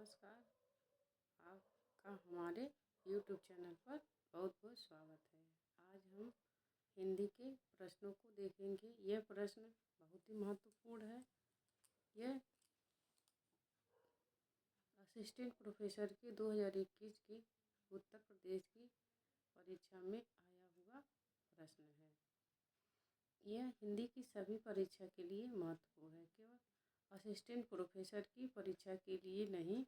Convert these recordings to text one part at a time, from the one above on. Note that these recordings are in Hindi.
नमस्कार। आपका हमारे YouTube चैनल पर बहुत बहुत स्वागत है। आज हम हिंदी के प्रश्नों को देखेंगे। यह प्रश्न बहुत ही महत्वपूर्ण है। यह असिस्टेंट प्रोफेसर के 2021 की उत्तर प्रदेश की परीक्षा में आया हुआ प्रश्न है। यह हिंदी की सभी परीक्षा के लिए महत्वपूर्ण है, केवल असिस्टेंट प्रोफेसर की परीक्षा के लिए नहीं,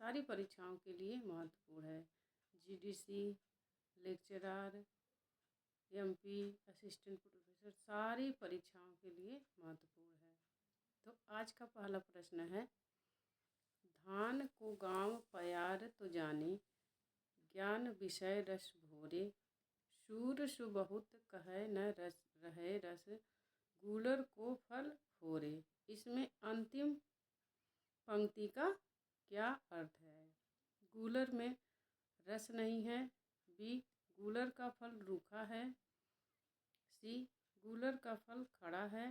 सारी परीक्षाओं के लिए महत्वपूर्ण है। GDC, lecturer, MP, assistant professor सारी परीक्षाओं के लिए महत्वपूर्ण है। तो आज का पहला प्रश्न है, धान को गाँव प्यार तो जाने, ज्ञान विषय रस भोरे, सूर सुबहुत कहे न रस रहे रस, गूलर को फल फोरे। इसमें अंतिम पंक्ति का क्या अर्थ है? गूलर में रस नहीं है। बी, गूलर का फल रूखा है। सी, गूलर का फल खड़ा है।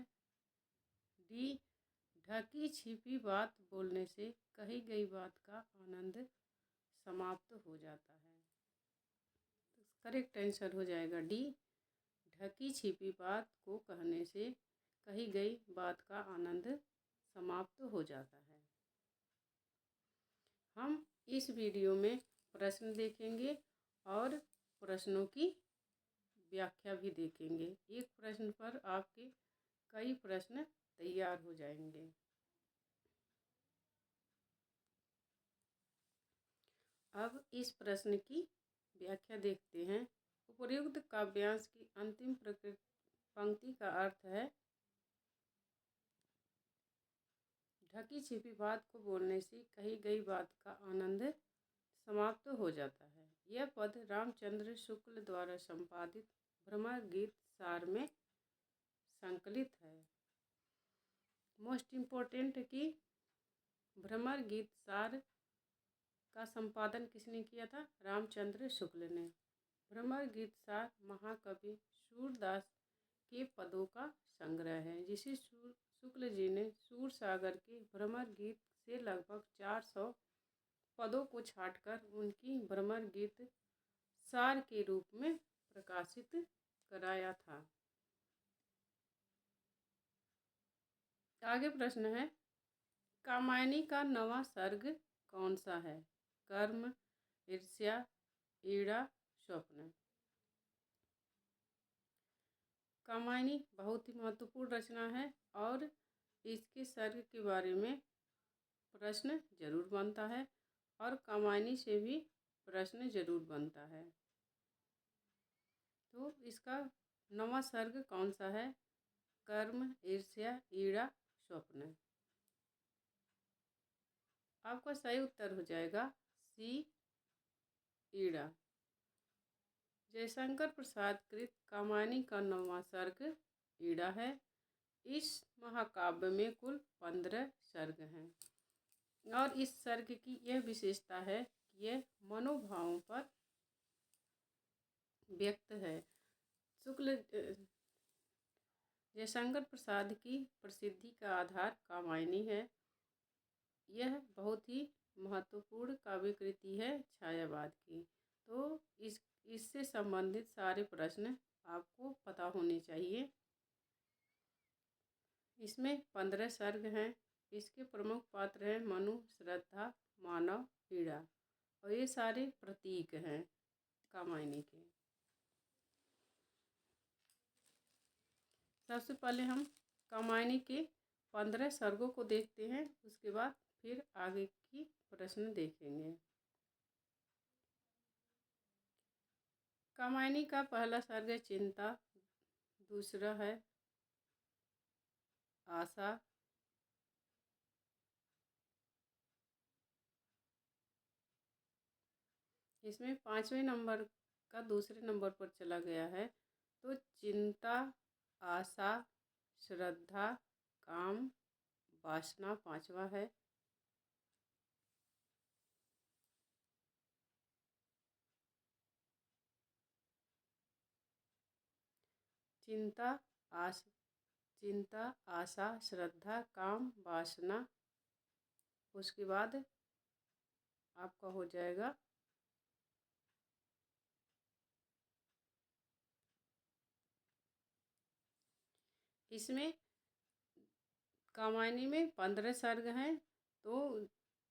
डी, ढकी छिपी बात बोलने से कही गई बात का आनंद समाप्त हो जाता है। तो करेक्ट आंसर हो जाएगा डी, ढकी छिपी बात को कहने से कही गई बात का आनंद समाप्त हो जाता है। हम इस वीडियो में प्रश्न देखेंगे और प्रश्नों की व्याख्या भी देखेंगे। एक प्रश्न पर आपके कई प्रश्न तैयार हो जाएंगे। अब इस प्रश्न की व्याख्या देखते हैं। उपर्युक्त काव्यांश की अंतिम पंक्ति का अर्थ है, ढकी छिपी बात को बोलने से कही गई बात का आनंद समाप्त हो जाता है। यह पद रामचंद्र शुक्ल द्वारा संपादित भ्रमर गीत सार में संकलित है। मोस्ट इम्पोर्टेंट कि भ्रमर गीत सार का संपादन किसने किया था? रामचंद्र शुक्ल ने। भ्रमर गीत सार महाकवि सूरदास के पदों का संग्रह है, जिसे शुक्ल जी ने सूर सागर के भ्रमर गीत से लगभग 400 पदों को छांटकर उनकी भ्रमर गीत सार के रूप में प्रकाशित कराया था। आगे प्रश्न है, कामायनी का नवा सर्ग कौन सा है? कर्म, ईर्ष्या, ईड़ा, स्वप्न। कामायनी बहुत ही महत्वपूर्ण रचना है और इसके सर्ग के बारे में प्रश्न जरूर बनता है और कामायनी से भी प्रश्न जरूर बनता है। तो इसका नवा सर्ग कौन सा है? कर्म, ईर्ष्या, ईड़ा, स्वप्न। आपका सही उत्तर हो जाएगा सी, ईड़ा। जयशंकर प्रसाद कृत कामायनी का नवा सर्ग ईड़ा है। इस महाकाव्य में कुल 15 सर्ग हैं और इस सर्ग की यह विशेषता है कि यह मनोभावों पर व्यक्त है। शुक्ल जयशंकर प्रसाद की प्रसिद्धि का आधार कामायनी है। यह बहुत ही महत्वपूर्ण काव्य कृति है छायावाद की। तो इससे संबंधित सारे प्रश्न आपको पता होने चाहिए। इसमें 15 सर्ग हैं। इसके प्रमुख पात्र हैं मनु, श्रद्धा, मानव, ईड़ा और ये सारे प्रतीक हैं कामायनी के। सबसे पहले हम कामायनी के 15 सर्गों को देखते हैं, उसके बाद फिर आगे की प्रश्न देखेंगे। कामायनी का पहला सर्ग है चिंता, दूसरा है आशा, इसमें 5वें नंबर का दूसरे नंबर पर चला गया है। तो चिंता, आशा, श्रद्धा, काम, वासना 5वां है। चिंता, आशा, श्रद्धा, काम, वासना। उसके बाद आपका हो जाएगा। इसमें कामायनी में 15 सर्ग हैं, तो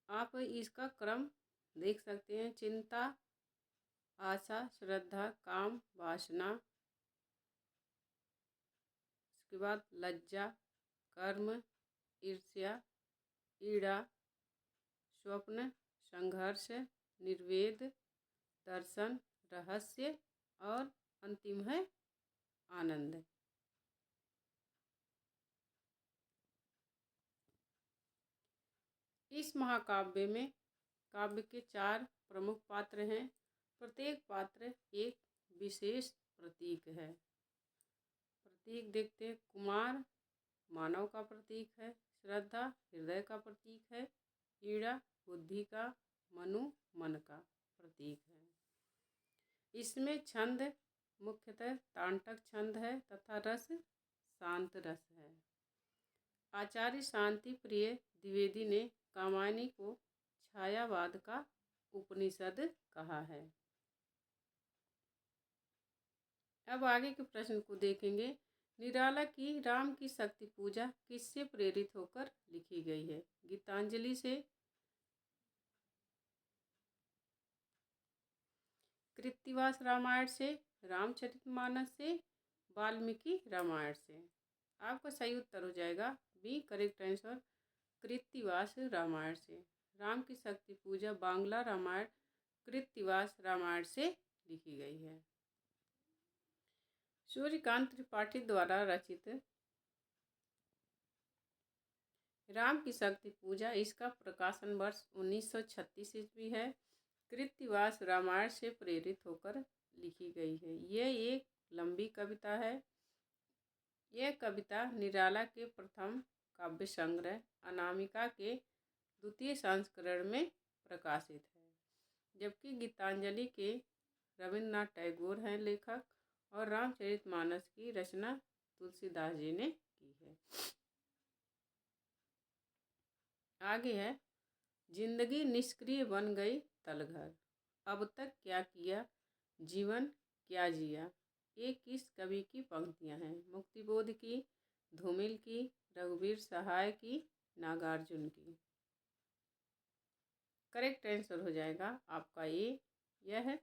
आप इसका क्रम देख सकते हैं। चिंता, आशा, श्रद्धा, काम, वासना, उसके बाद लज्जा, कर्म, ईर्ष्या, ईड़ा, स्वप्न, संघर्ष, निर्वेद, दर्शन, रहस्य और अंतिम है आनंद। इस महाकाव्य में काव्य के 4 प्रमुख पात्र हैं। प्रत्येक पात्र एक विशेष प्रतीक है। प्रतीक देखते हैं। कुमार मानव का प्रतीक है, श्रद्धा हृदय का प्रतीक है, ईड़ा बुद्धि का, मनु मन का प्रतीक है। इसमें छंद मुख्यतः तांडव छंद है तथा रस शांत रस है। आचार्य शांति प्रिय द्विवेदी ने कामायनी को छायावाद का उपनिषद कहा है। अब आगे के प्रश्न को देखेंगे। निराला की राम की शक्ति पूजा किससे प्रेरित होकर लिखी गई है? गीतांजलि से, कृत्तिवास रामायण से, रामचरितमानस से, वाल्मीकि रामायण से। आपका सही उत्तर हो जाएगा B, correct answer, Krittivas Ramayan से। राम की शक्ति पूजा बांग्ला रामायण कृत्तिवास रामायण से लिखी गई है। सूर्यकांत त्रिपाठी द्वारा रचित राम की शक्ति पूजा, इसका प्रकाशन वर्ष 1936 ईस्वी है। कृत्तिवास रामायण से प्रेरित होकर लिखी गई है। यह एक लंबी कविता है। यह कविता निराला के प्रथम काव्य संग्रह अनामिका के द्वितीय संस्करण में प्रकाशित है, जबकि गीतांजलि के रविन्द्रनाथ टैगोर हैं लेखक और रामचरितमानस की रचना तुलसीदास जी ने की है। आगे है, जिंदगी निष्क्रिय बन गई तलघर, अब तक क्या किया, जीवन क्या जिया। ये किस कवि की पंक्तियां हैं? मुक्तिबोध की, धूमिल की, रघुवीर सहाय की, नागार्जुन की। करेक्ट आंसर हो जाएगा आपका ये। यह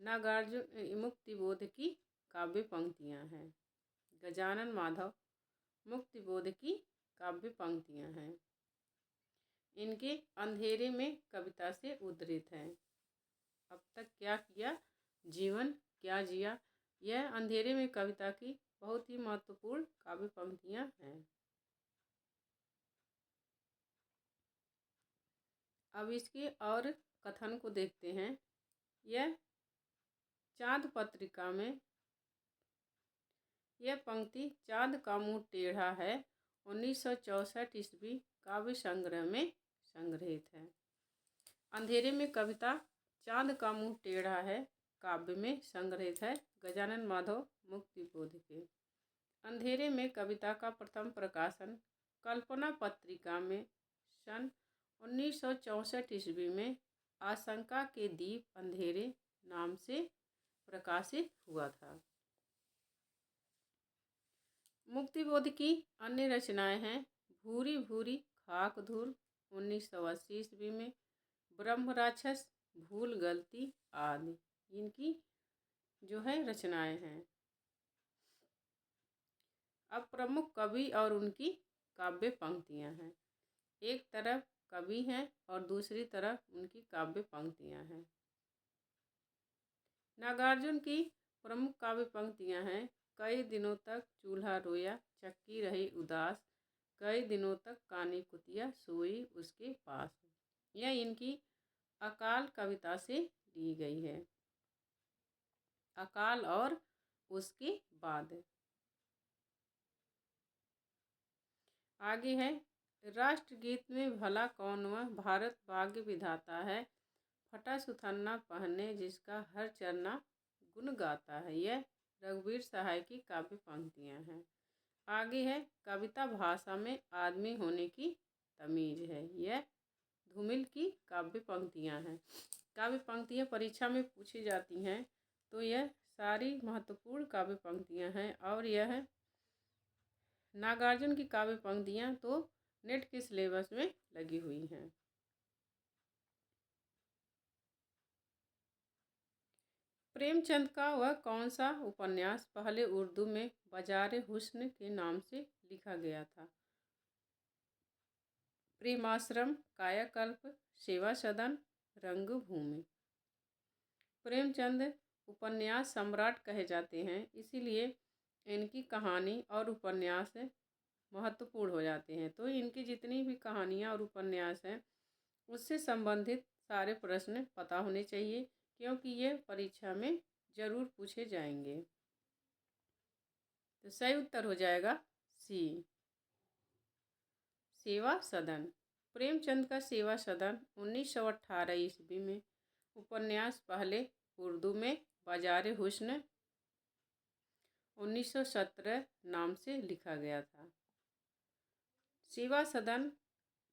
नागार्जुन मुक्तिबोध की काव्य पंक्तियां हैं। गजानन माधव मुक्तिबोध की काव्य पंक्तियां हैं। इनके अंधेरे में कविता से उद्धृत हैं। अब तक क्या किया, जीवन क्या जिया। यह अंधेरे में कविता की बहुत ही महत्वपूर्ण काव्य पंक्तियां हैं। अब इसके और कथन को देखते हैं। यह चांद पत्रिका में यह पंक्ति चांद का मुंह टेढ़ा है 1964 ईस्वी काव्य संग्रह में संग्रहित है। अंधेरे में कविता चांद का मुंह टेढ़ा है काव्य में संग्रहित है गजानन माधव मुक्तिबोध के। अंधेरे में कविता का प्रथम प्रकाशन कल्पना पत्रिका में सन 1964 ईस्वी में आशंका के दीप अंधेरे नाम से प्रकाशित हुआ था। मुक्तिबोध की अन्य रचनाएं हैं भूरी भूरी खाक धूल 1980 ईस्वी में, ब्रह्म राक्षस, भूल गलती आदि इनकी जो है रचनाएं हैं। अब प्रमुख कवि और उनकी काव्य पंक्तियां हैं। एक तरफ कवि हैं और दूसरी तरफ उनकी काव्य पंक्तियां हैं। नागार्जुन की प्रमुख काव्य पंक्तियां हैं कई दिनों तक चूल्हा रोया, चक्की रही उदास, कई दिनों तक कानी कुतिया सोई उसके पास। यह इनकी अकाल कविता से ली गई है। अकाल और उसके बाद। आगे है, राष्ट्रगीत में भला कौन वह भारत भाग्य विधाता है, फटा सुथन्ना पहने जिसका हर चरना गुण गाता है। यह रघुवीर सहाय की काव्य पंक्तियां हैं। आगे है, कविता भाषा में आदमी होने की तमीज है। यह धूमिल की काव्य पंक्तियाँ हैं। काव्य पंक्तियाँ परीक्षा में पूछी जाती हैं तो यह सारी महत्वपूर्ण काव्य पंक्तियाँ हैं। और यह नागार्जुन की काव्य पंक्तियाँ तो नेट के सिलेबस में लगी हुई हैं। प्रेमचंद का वह कौन सा उपन्यास पहले उर्दू में बाज़ार हुस्न के नाम से लिखा गया था? प्रेमाश्रम, कायाकल्प, सेवा सदन, रंगभूमि। प्रेमचंद उपन्यास सम्राट कहे जाते हैं, इसीलिए इनकी कहानी और उपन्यास महत्वपूर्ण हो जाते हैं। तो इनकी जितनी भी कहानियाँ और उपन्यास हैं उससे संबंधित सारे प्रश्न पता होने चाहिए, क्योंकि ये परीक्षा में ज़रूर पूछे जाएंगे। तो सही उत्तर हो जाएगा सी, सेवा सदन। प्रेमचंद का सेवा सदन 1918 ईस्वी में उपन्यास पहले उर्दू में बाज़ार हुस्न 1917 नाम से लिखा गया था। सेवा सदन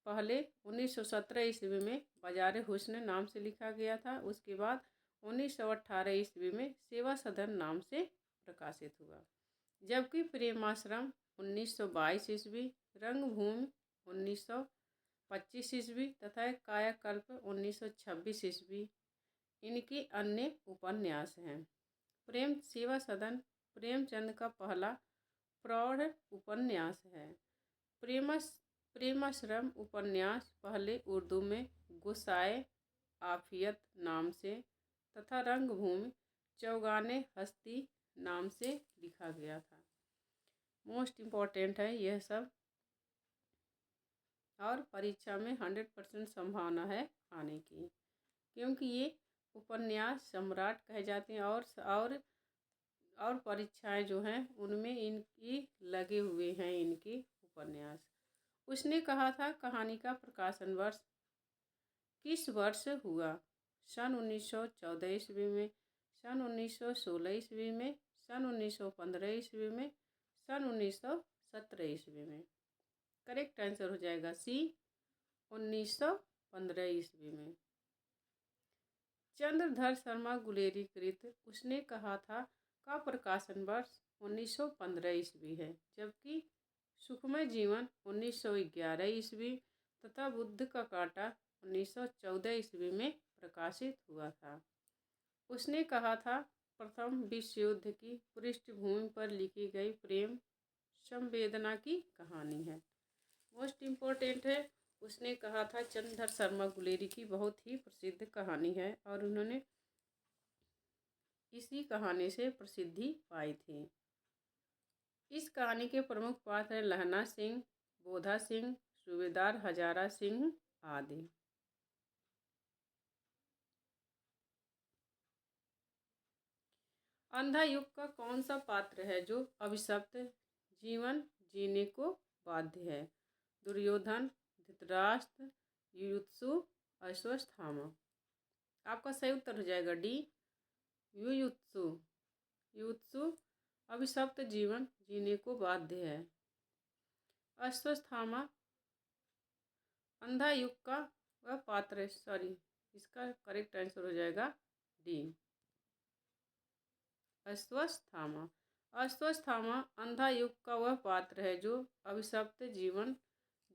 पहले 1917 ईस्वी में बाज़ार हुस्न नाम से लिखा गया था। उसके बाद 1918 ईस्वी में सेवा सदन नाम से प्रकाशित हुआ। जबकि प्रेमाश्रम 1922 ईस्वी, रंगभूमि 1925 ईस्वी तथा कायाकल्प 1926 ईस्वी इनके अन्य उपन्यास हैं। सेवा सदन प्रेमचंद का पहला प्रौढ़ उपन्यास है। प्रेमाश्रम उपन्यास पहले उर्दू में गुस्साए आफियत नाम से तथा रंगभूमि चौगाने हस्ती नाम से लिखा गया था। मोस्ट इम्पॉर्टेंट है यह सब, और परीक्षा में 100% संभावना है आने की, क्योंकि ये उपन्यास सम्राट कहे जाते हैं। और परीक्षाएं जो हैं उनमें इनकी लगे हुए हैं इनके उपन्यास। उसने कहा था कहानी का प्रकाशन वर्ष किस वर्ष हुआ? सन 1914 ईस्वी में, सन 1916 ईस्वी में, सन 1915 ईस्वी में, सन 1917 ईस्वी में। करेक्ट आंसर हो जाएगा सी, 1915 ईस्वी में। चंद्रधर शर्मा गुलेरी कृत उसने कहा था का प्रकाशन वर्ष 1915 ईस्वी है, जबकि सुखमय जीवन 1911 ईस्वी तथा बुद्ध का कांटा 1914 ईस्वी में प्रकाशित हुआ था। उसने कहा था प्रथम विश्व युद्ध की पृष्ठभूमि पर लिखी गई प्रेम संवेदना की कहानी है। मोस्ट इम्पोर्टेंट है। उसने कहा था चंद्रधर शर्मा गुलेरी की बहुत ही प्रसिद्ध कहानी है और उन्होंने इसी कहानी से प्रसिद्धि पाई थी। इस कहानी के प्रमुख पात्र हैं लहना सिंह, बोधा सिंह, सूबेदार हजारा सिंह आदि। अंधा युग का कौन सा पात्र है जो अभिशप्त जीवन जीने को बाध्य है? दुर्योधन, धृतराष्ट्र, युयुत्सु, अश्वत्थामा। आपका सही उत्तर हो जाएगा डी, युयुत्सु। युयुत्सु अभिशप्त जीवन जीने को बाध्य है। अश्वत्थामा अंधा युग का वह पात्र है। सॉरी, इसका करेक्ट आंसर हो जाएगा डी, अश्वत्थामा। अश्वत्थामा अंधा युग का वह पात्र है जो अभिशप्त जीवन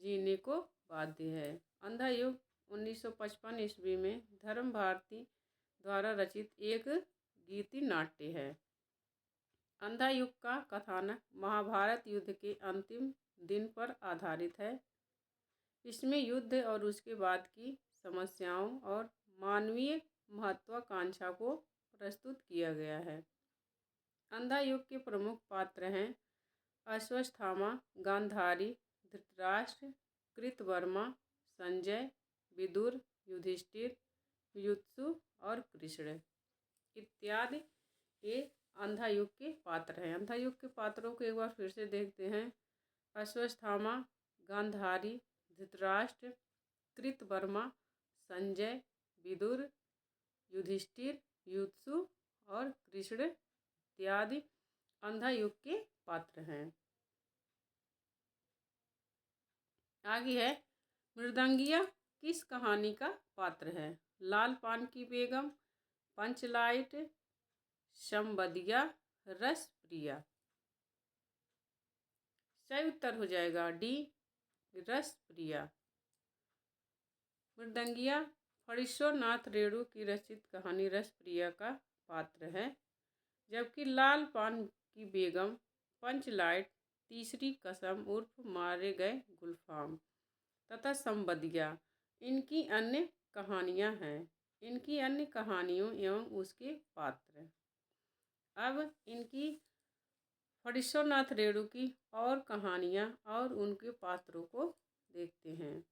जीने को बाध्य है। अंधा युग 1955 ईस्वी में धर्म भारती द्वारा रचित एक गीति नाट्य है। अंधा युग का कथानक महाभारत युद्ध के अंतिम दिन पर आधारित है। इसमें युद्ध और उसके बाद की समस्याओं और मानवीय महत्वाकांक्षा को प्रस्तुत किया गया है। अंधा युग के प्रमुख पात्र हैं अश्वत्थामा, गांधारी, धृतराष्ट्र, कृतवर्मा, संजय, विदुर, युधिष्ठिर, युयुत्सु और कृष्ण इत्यादि ये अंधा युग के पात्र हैं। अंधा युग के पात्रों को एक बार फिर से देखते हैं। अश्वत्थामा, गांधारी, धृतराष्ट्र, कृतवर्मा, संजय, विदुर, युधिष्ठिर, युयुत्सु और कृष्ण इत्यादि अंधा युग के पात्र हैं। आगे है मृदंगिया किस कहानी का पात्र है? लाल पान की बेगम, पंचलाइट, शमबदिया, रसप्रिया। सही उत्तर हो जाएगा डी, रसप्रिया। मृदंगिया, फणीश्वरनाथ रेणु की रचित कहानी रसप्रिया का पात्र है, जबकि लाल पान की बेगम, पंचलाइट, तीसरी कसम उर्फ मारे गए गुलफाम तथा संबदिया इनकी अन्य कहानियां हैं। इनकी अन्य कहानियों एवं उसके पात्र। अब इनकी फणीश्वरनाथ रेणु की और कहानियां और उनके पात्रों को देखते हैं।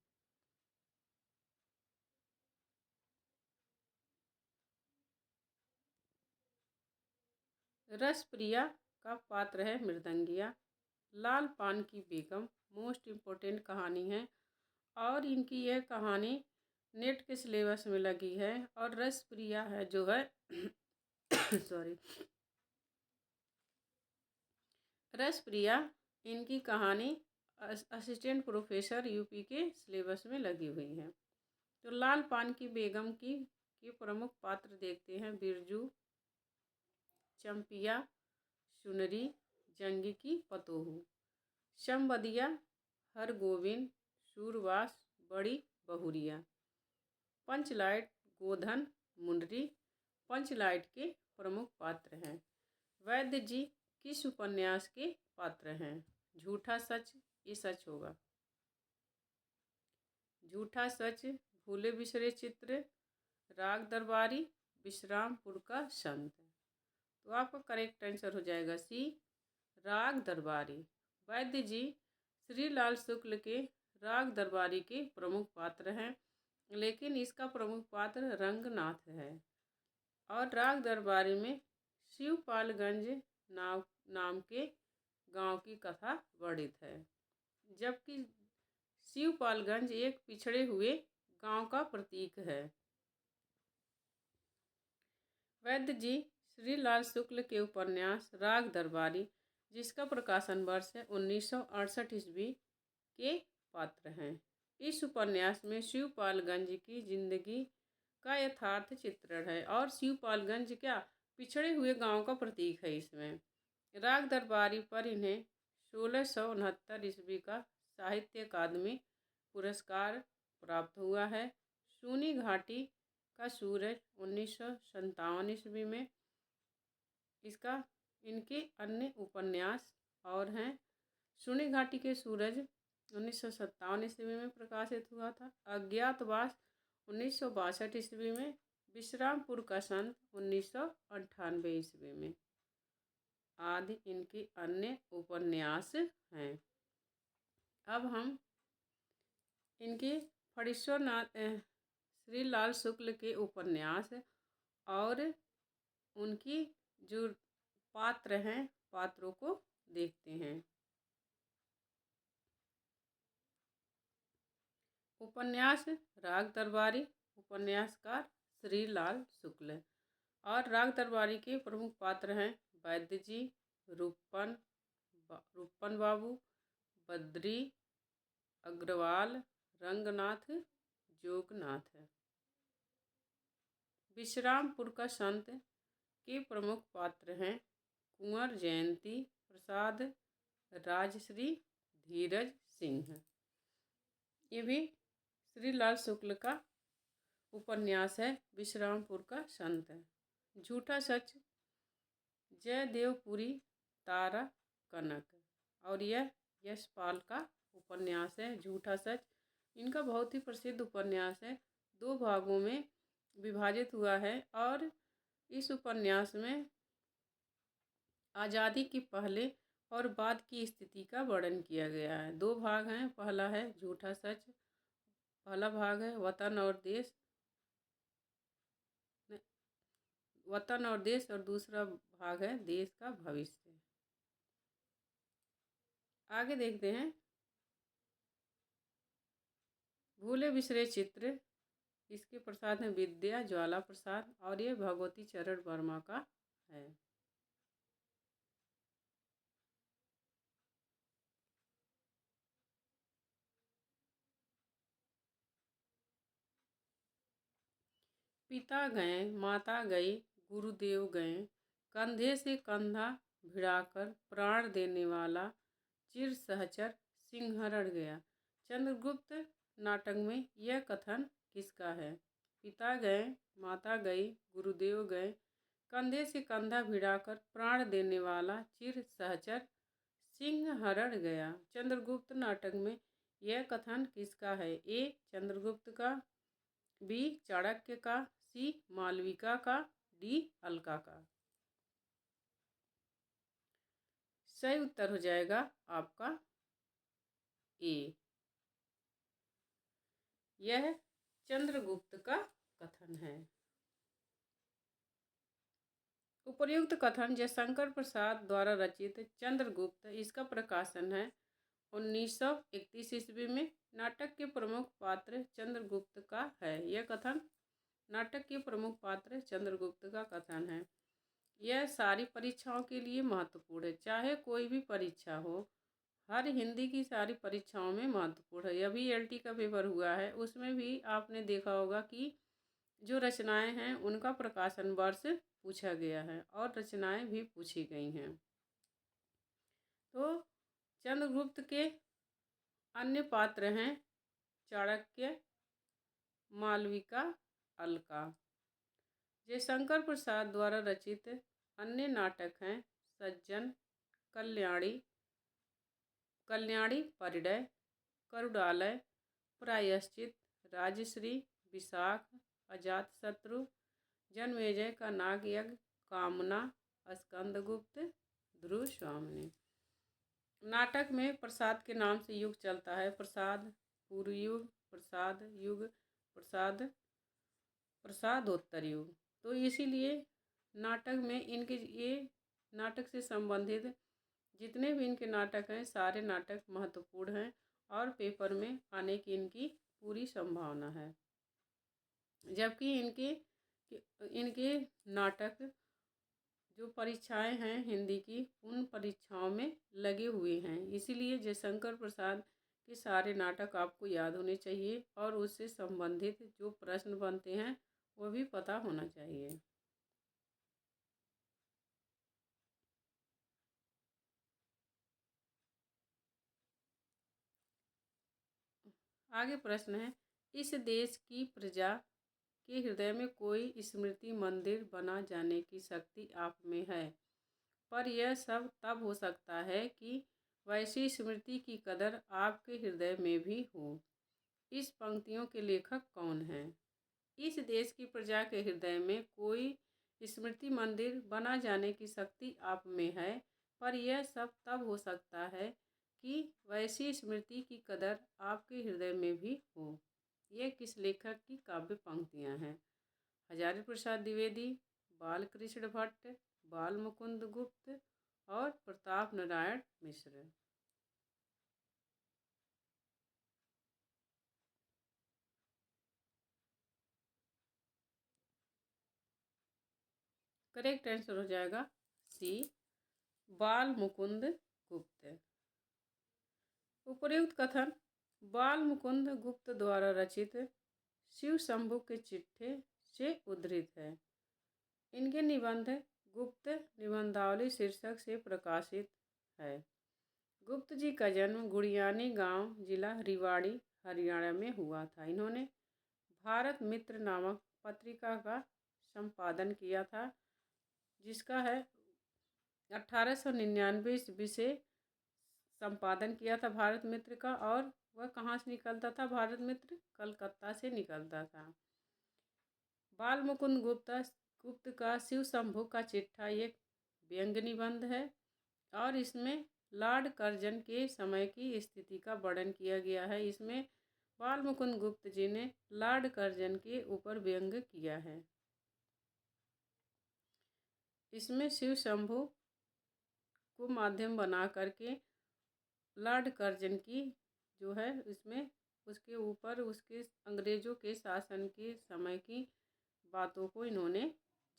रसप्रिया का पात्र है मृदंगिया। लाल पान की बेगम मोस्ट इम्पोर्टेंट कहानी है और इनकी यह कहानी नेट के सिलेबस में लगी है। और रसप्रिया है जो है सॉरी, रसप्रिया इनकी कहानी असिस्टेंट प्रोफेसर यूपी के सिलेबस में लगी हुई है। तो लाल पान की बेगम की के प्रमुख पात्र देखते हैं। बिरजू, चंपिया, सुनरी, जंगी की पतोहू। शमबदिया, हरगोविंद, सूरवास, बड़ी बहुरिया। पंचलाइट, गोधन, मुंडरी पंचलाइट के प्रमुख पात्र हैं। वैद्य जी किस उपन्यास के पात्र हैं? झूठा सच, ये सच होगा। झूठा सच, भूले बिसरे चित्र, राग दरबारी, विश्रामपुर का संत। तो आपका करेक्ट आंसर हो जाएगा सी, राग दरबारी। वैद्य जी श्रीलाल शुक्ल के राग दरबारी के प्रमुख पात्र हैं, लेकिन इसका प्रमुख पात्र रंगनाथ है। और राग दरबारी में शिवपालगंज नाम के गांव की कथा वर्णित है, जबकि शिवपालगंज एक पिछड़े हुए गांव का प्रतीक है। वैद्य जी श्रीलाल शुक्ल के उपन्यास राग दरबारी, जिसका प्रकाशन वर्ष है 1968 ईस्वी के पात्र हैं। इस उपन्यास में शिवपालगंज की जिंदगी का यथार्थ चित्रण है और शिवपालगंज क्या पिछड़े हुए गांव का प्रतीक है। इसमें राग दरबारी पर इन्हें 1669 ईस्वी का साहित्य अकादमी पुरस्कार प्राप्त हुआ है। सूनी घाटी का सूरज 1957 ईस्वी में। इसका इनके अन्य उपन्यास और हैं। सूनी घाटी के सूरज 1957 ईस्वी में प्रकाशित हुआ था। अज्ञातवास 1962 ईस्वी में। विश्रामपुर का संत 1998 ईस्वी में आदि इनके अन्य उपन्यास हैं। अब हम इनके फणीश्वरनाथ श्रीलाल शुक्ल के उपन्यास और उनकी जो पात्र हैं पात्रों को देखते हैं। उपन्यास राग दरबारी, उपन्यासकार श्रीलाल शुक्ल। और राग दरबारी के प्रमुख पात्र हैं वैद्य जी, रूपन बाबू, बद्री, अग्रवाल, रंगनाथ, जोगनाथ। विश्रामपुर का संत के प्रमुख पात्र हैं कुंवर जयंती प्रसाद, राजश्री, धीरज सिंह। ये भी श्रीलाल शुक्ल का उपन्यास है। विश्रामपुर का संत है। झूठा सच, जयदेवपुरी, तारा कनक। और यह यशपाल का उपन्यास है झूठा सच। इनका बहुत ही प्रसिद्ध उपन्यास है, 2 भागों में विभाजित हुआ है। और इस उपन्यास में आज़ादी के पहले और बाद की स्थिति का वर्णन किया गया है। 2 भाग हैं। पहला है झूठा सच, पहला भाग है वतन और देश, और दूसरा भाग है देश का भविष्य। आगे देखते हैं भूले बिसरे चित्र। इसके प्रसाद हैं विद्या ज्वाला प्रसाद और ये भगवती चरण वर्मा का है। पिता गए माता गई गुरुदेव गए, कंधे से कंधा भिड़ाकर प्राण देने वाला चिर सहचर सिंहरण गया। चंद्रगुप्त नाटक में यह कथन किसका है? पिता गए माता गई गुरुदेव गए, कंधे से कंधा भिड़ाकर प्राण देने वाला चिर सहचर सिंहरण गया। चंद्रगुप्त नाटक में यह कथन किसका है? ए चंद्रगुप्त का, बी चाणक्य का, सी मालविका का, डी अलका का। सही उत्तर हो जाएगा आपका ए, यह चंद्रगुप्त का कथन है। उपर्युक्त कथन जयशंकर प्रसाद द्वारा रचित चंद्रगुप्त, इसका प्रकाशन है 1931 ईस्वी में। नाटक के प्रमुख पात्र चंद्रगुप्त का है। यह कथन नाटक के प्रमुख पात्र चंद्रगुप्त का कथन है। यह सारी परीक्षाओं के लिए महत्वपूर्ण है, चाहे कोई भी परीक्षा हो। हर हिंदी की सारी परीक्षाओं में महत्वपूर्ण है। अभी एलटी का पेपर हुआ है, उसमें भी आपने देखा होगा कि जो रचनाएं हैं उनका प्रकाशन वर्ष पूछा गया है और रचनाएं भी पूछी गई हैं। तो चंद्रगुप्त के अन्य पात्र हैं चाणक्य, मालविका, अलका। जयशंकर प्रसाद द्वारा रचित अन्य नाटक हैं सज्जन, कल्याणी, कल्याणी परिणय, करुणालय, प्रायश्चित, राजश्री, विशाख, अजातशत्रु, जन्मेजय का नागयज्ञ, कामना, स्कंदगुप्त, ध्रुव स्वामिनी। नाटक में प्रसाद के नाम से युग चलता है। प्रसाद पूर्व युग, प्रसाद युग, प्रसाद प्रसादोत्तर युग। तो इसीलिए नाटक में इनके ये नाटक से संबंधित जितने भी इनके नाटक हैं सारे नाटक महत्वपूर्ण हैं और पेपर में आने की इनकी पूरी संभावना है। जबकि इनके नाटक जो परीक्षाएं हैं हिंदी की, उन परीक्षाओं में लगे हुए हैं। इसीलिए जयशंकर प्रसाद के सारे नाटक आपको याद होने चाहिए और उससे संबंधित जो प्रश्न बनते हैं वो भी पता होना चाहिए। आगे प्रश्न है, इस देश की प्रजा के हृदय में कोई स्मृति मंदिर बना जाने की शक्ति आप में है, पर यह सब तब हो सकता है कि वैसी स्मृति की कदर आपके हृदय में भी हो। इस पंक्तियों के लेखक कौन हैं? इस देश की प्रजा के हृदय में कोई स्मृति मंदिर बना जाने की शक्ति आप में है, पर यह सब तब हो सकता है कि वैसी स्मृति की कदर आपके हृदय में भी हो। ये किस लेखक की काव्य पंक्तियाँ हैं? हजारी प्रसाद द्विवेदी, बालकृष्ण भट्ट, बाल मुकुंद गुप्त और प्रताप नारायण मिश्र। करेक्ट आंसर हो जाएगा सी, बाल मुकुंद गुप्त। उपर्युक्त कथन बाल मुकुंद गुप्त द्वारा रचित शिव शंभु के चिट्ठे से उद्धृत है। इनके निबंध गुप्त निबंधावली शीर्षक से प्रकाशित है। गुप्त जी का जन्म गुड़ियानी गांव, जिला रेवाड़ी, हरियाणा में हुआ था। इन्होंने भारत मित्र नामक पत्रिका का संपादन किया था, जिसका है 1899 ईस्वी से संपादन किया था भारत मित्र का। और वह कहाँ से निकलता था? भारत मित्र कलकत्ता से निकलता था। बाल मुकुंद गुप्त का शिव शंभु का चिट्ठा एक व्यंग निबंध है और इसमें लॉर्ड कर्जन के समय की स्थिति का वर्णन किया गया है। इसमें बाल मुकुंद गुप्त जी ने लॉर्ड कर्जन के ऊपर व्यंग किया है। इसमें शिव शंभु को माध्यम बना करके लॉर्ड कर्जन की जो है इसमें उसके ऊपर उसके अंग्रेजों के शासन के समय की बातों को इन्होंने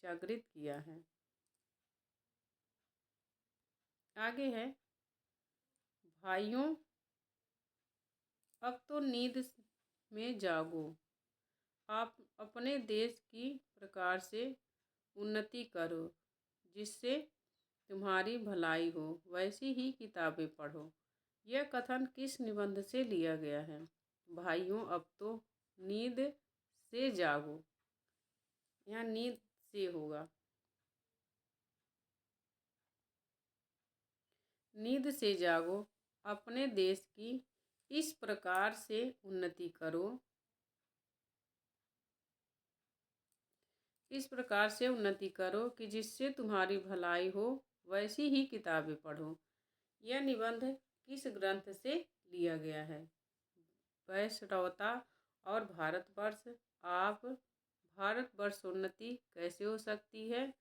जागृत किया है। आगे है, भाइयों अब तो नींद में जागो, आप अपने देश की प्रकार से उन्नति करो जिससे तुम्हारी भलाई हो, वैसी ही किताबें पढ़ो। यह कथन किस निबंध से लिया गया है? भाइयों, अब तो नींद से जागो। यहाँ नींद से होगा। नींद से जागो, अपने देश की इस प्रकार से उन्नति करो, इस प्रकार से उन्नति करो कि जिससे तुम्हारी भलाई हो, वैसी ही किताबें पढ़ो। यह निबंध किस ग्रंथ से लिया गया है? वैष्णवता और भारतवर्ष। आप भारतवर्षोन्नति कैसे हो सकती है?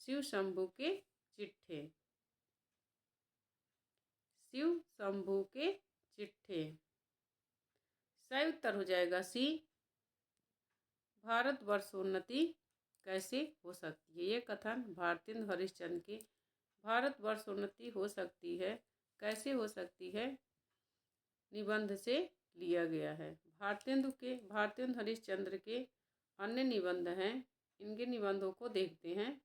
शिव शंभू के चिट्ठे। शिव शंभू के चिट्ठे। सही उत्तर हो जाएगा सी, भारतवर्षोन्नति कैसे हो सकती है। ये कथन भारतेंदु हरिश्चंद्र के भारतवर्षोन्नति हो सकती है, कैसे हो सकती है, निबंध से लिया गया है। भारतेंदु हरिश्चंद्र के अन्य निबंध हैं, इनके निबंधों को देखते हैं।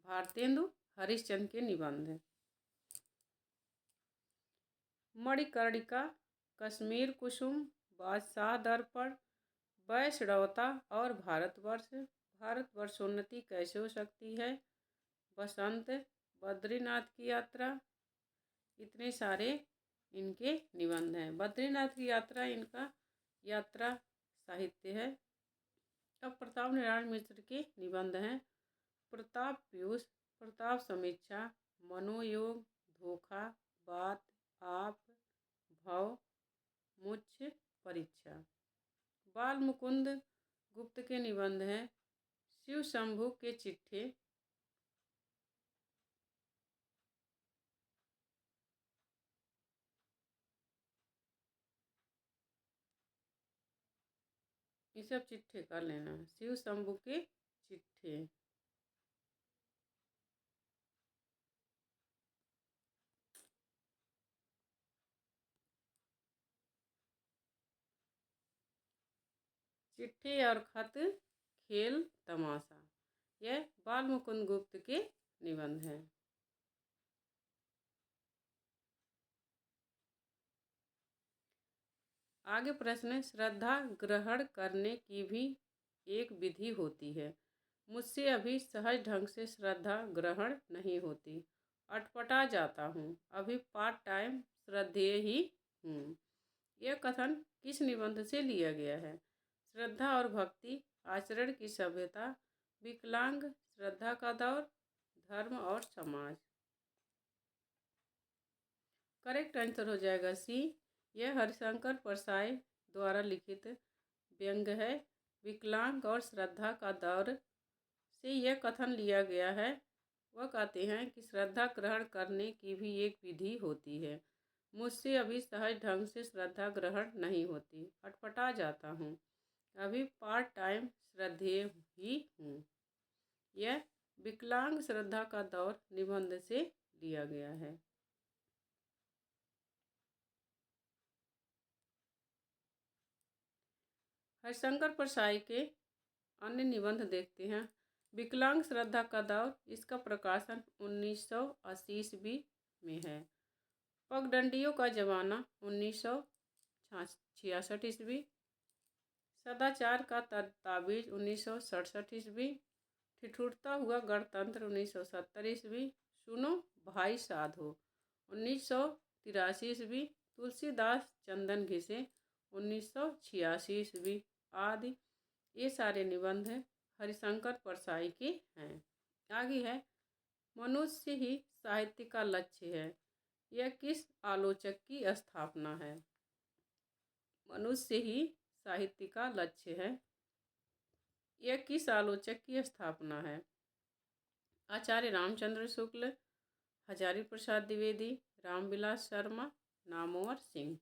भारतेंदु हरिश्चंद्र के निबंध: मणिकर्णिका, कश्मीर कुसुम, बादशाह दर्पण, वैष्णवता और भारतवर्ष, भारतवर्षोन्नति कैसे हो सकती है, बसंत, बद्रीनाथ की यात्रा। इतने सारे इनके निबंध हैं। बद्रीनाथ की यात्रा इनका यात्रा साहित्य है। अब प्रताप नारायण मिश्र के निबंध हैं। प्रताप पीयूष, प्रताप समीक्षा, मनोयोग, धोखा, बात, आप, भव, मुच्छ, परीक्षा। बाल मुकुंद गुप्त के निबंध हैं। शिव शंभू के चिट्ठे, ये सब चिट्ठे कर लेना। शिव शंभू के चिट्ठे। चिट्ठी और खत, खेल तमाशा। यह बाल मुकुंद गुप्त के निबंध हैं। आगे प्रश्न: श्रद्धा ग्रहण करने की भी एक विधि होती है। मुझसे अभी सहज ढंग से श्रद्धा ग्रहण नहीं होती, अटपटा जाता हूँ, अभी पार्ट टाइम श्रद्धेय ही हूँ। यह कथन किस निबंध से लिया गया है? श्रद्धा और भक्ति, आचरण की सभ्यता, विकलांग, श्रद्धा का दौर, धर्म और समाज। करेक्ट आंसर हो जाएगा सी। यह हरिशंकर परसाई द्वारा लिखित व्यंग है। विकलांग और श्रद्धा का दौर से यह कथन लिया गया है। वह कहते हैं कि श्रद्धा ग्रहण करने की भी एक विधि होती है। मुझसे अभी सहज ढंग से श्रद्धा ग्रहण नहीं होती, अटपटा जाता हूँ, अभी पार्ट टाइम श्रद्धेय ही हूँ। यह विकलांग श्रद्धा का दौर निबंध से लिया गया है। हरिशंकर परसाई के अन्य निबंध देखते हैं। विकलांग श्रद्धा का दौर, इसका प्रकाशन 1980 ईस्वी में है। पगडंडियों का जमाना 1966 ईस्वी। सदाचार का ताबीज 1967 ईस्वी। ठिठुरता हुआ गणतंत्र 1970 ईस्वी। सुनो भाई साधो 1983 ईस्वी। तुलसीदास चंदन घिसे 1986 ईस्वी आदि। ये सारे निबंध हरिशंकर परसाई के हैं। आगे है, मनुष्य ही साहित्य का लक्ष्य है, यह किस आलोचक की स्थापना है? मनुष्य ही साहित्य का लक्ष्य है, यह किस आलोचक की स्थापना है? आचार्य रामचंद्र शुक्ल, हजारी प्रसाद द्विवेदी, रामविलास शर्मा, नामवर सिंह।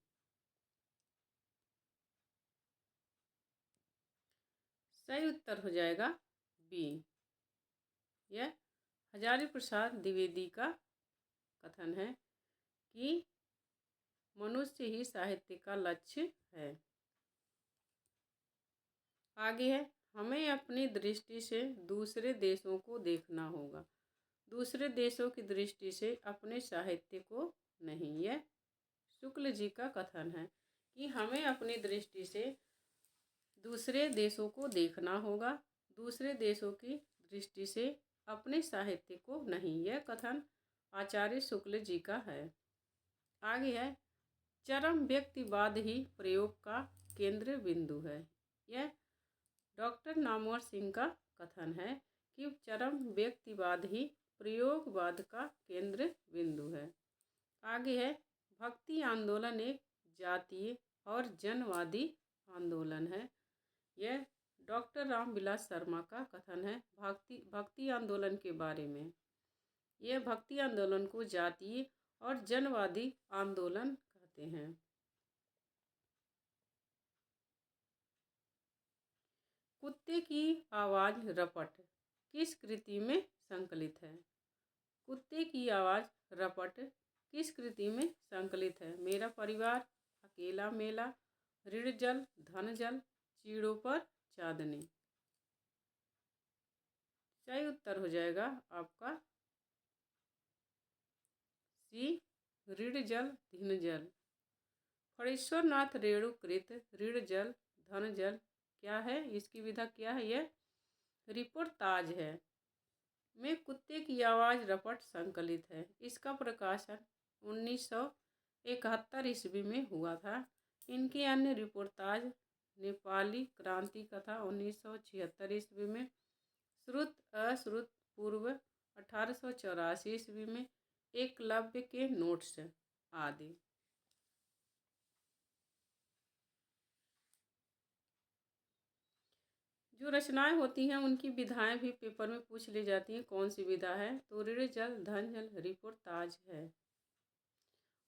सही उत्तर हो जाएगा बी। यह हजारी प्रसाद द्विवेदी का कथन है कि मनुष्य ही साहित्य का लक्ष्य है। आगे है, हमें अपनी दृष्टि से दूसरे देशों को देखना होगा, दूसरे देशों की दृष्टि से अपने साहित्य को नहीं। यह शुक्ल जी का कथन है कि हमें अपनी दृष्टि से दूसरे देशों को देखना होगा, दूसरे देशों की दृष्टि से अपने साहित्य को नहीं। यह कथन आचार्य शुक्ल जी का है। आगे है, चरम व्यक्तिवाद ही प्रयोग का केंद्र बिंदु है। यह डॉक्टर नामवर सिंह का कथन है कि चरम व्यक्तिवाद ही प्रयोगवाद का केंद्र बिंदु है। आगे है, भक्ति आंदोलन एक जातीय और जनवादी आंदोलन है। यह डॉक्टर रामविलास शर्मा का कथन है भक्ति आंदोलन के बारे में। यह भक्ति आंदोलन को जातीय और जनवादी आंदोलन कहते हैं। कुत्ते की आवाज़ रपट किस कृति में संकलित है? कुत्ते की आवाज़ रपट किस कृति में संकलित है? मेरा परिवार, अकेला मेला, ऋण जल, धन जल, चीड़ों पर चांदनी। सही उत्तर हो जाएगा आपका सी, ऋण जल धन जल। फणीश्वर नाथ रेणुकृत ऋण जल धन जल क्या है? इसकी विधा क्या है? यह रिपोर्ताज है में कुत्ते की आवाज़ रपट संकलित है। इसका प्रकाशन 1971 ईस्वी में हुआ था। इनके अन्य रिपोर्ताज नेपाली क्रांति कथा 1976 ईस्वी में, श्रुत अश्रुत पूर्व 1884 ईस्वी में, एकलव्य के नोट्स आदि। जो रचनाएं होती हैं उनकी विधाएं भी पेपर में पूछ ली जाती हैं। कौन सी विधा है? तो ऋण जल धन जल रिपोर्ताज है।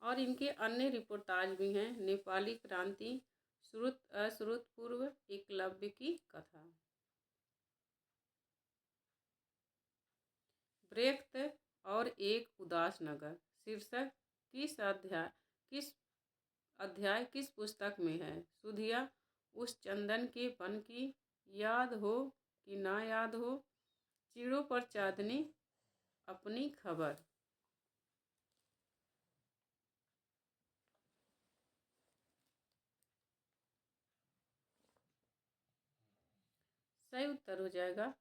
और इनके अन्य रिपोर्ताज भी हैं, नेपाली क्रांति, श्रुत अश्रुत पूर्व, एकलव्य की कथा। ब्रेख्त और एक उदास नगर शीर्षक किस अध्याय किस पुस्तक में है? सुधिया उस चंदन के वन की, याद हो कि ना याद हो, चीड़ों पर चांदनी, अपनी खबर। सही उत्तर हो जाएगा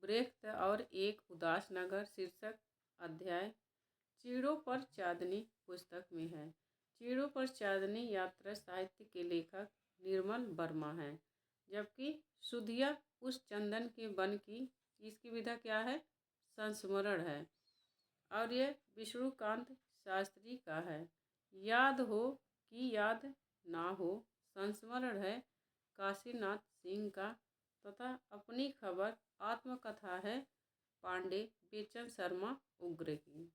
ब्रेख्त और एक उदास नगर शीर्षक अध्याय चीड़ों पर चांदनी पुस्तक में है। चीड़ों पर चांदनी यात्रा साहित्य के लेखक निर्मल वर्मा हैं, जबकि सुधिया उस चंदन के वन की, इसकी विधा क्या है? संस्मरण है और यह विष्णुकांत शास्त्री का है। याद हो कि याद ना हो संस्मरण है काशीनाथ सिंह का, तथा अपनी खबर आत्मकथा है पांडे बेचन शर्मा उग्र की।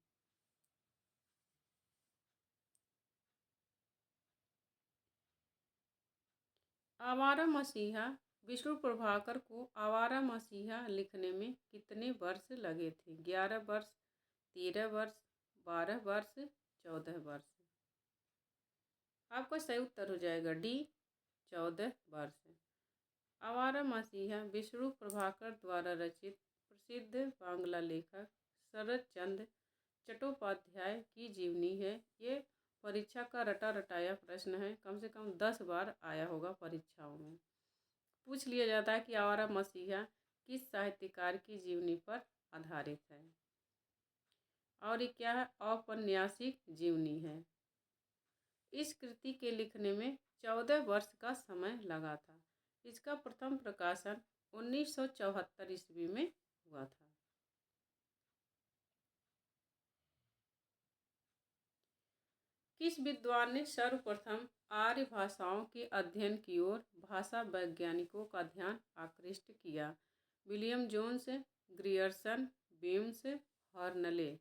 आवारा मसीहा विष्णु प्रभाकर को आवारा मसीहा लिखने में कितने वर्ष लगे थे? 11 वर्ष, 13 वर्ष, 12 वर्ष, 14 वर्ष। आपका सही उत्तर हो जाएगा डी, 14 वर्ष। आवारा मसीहा विष्णु प्रभाकर द्वारा रचित प्रसिद्ध बांग्ला लेखक शरद चंद्र चट्टोपाध्याय की जीवनी है। ये परीक्षा का रटा रटाया प्रश्न है, कम से कम 10 बार आया होगा परीक्षाओं में। पूछ लिया जाता है कि आवारा मसीहा किस साहित्यकार की जीवनी पर आधारित है, और ये क्या है? औपन्यासिक जीवनी है। इस कृति के लिखने में 14 वर्ष का समय लगा था। इसका प्रथम प्रकाशन 1974 ईस्वी में हुआ था। किस विद्वान ने सर्वप्रथम आर्य भाषाओं के अध्ययन की ओर भाषा वैज्ञानिकों का ध्यान आकृष्ट किया? William Jones, Grierson, Beames, Hoernle.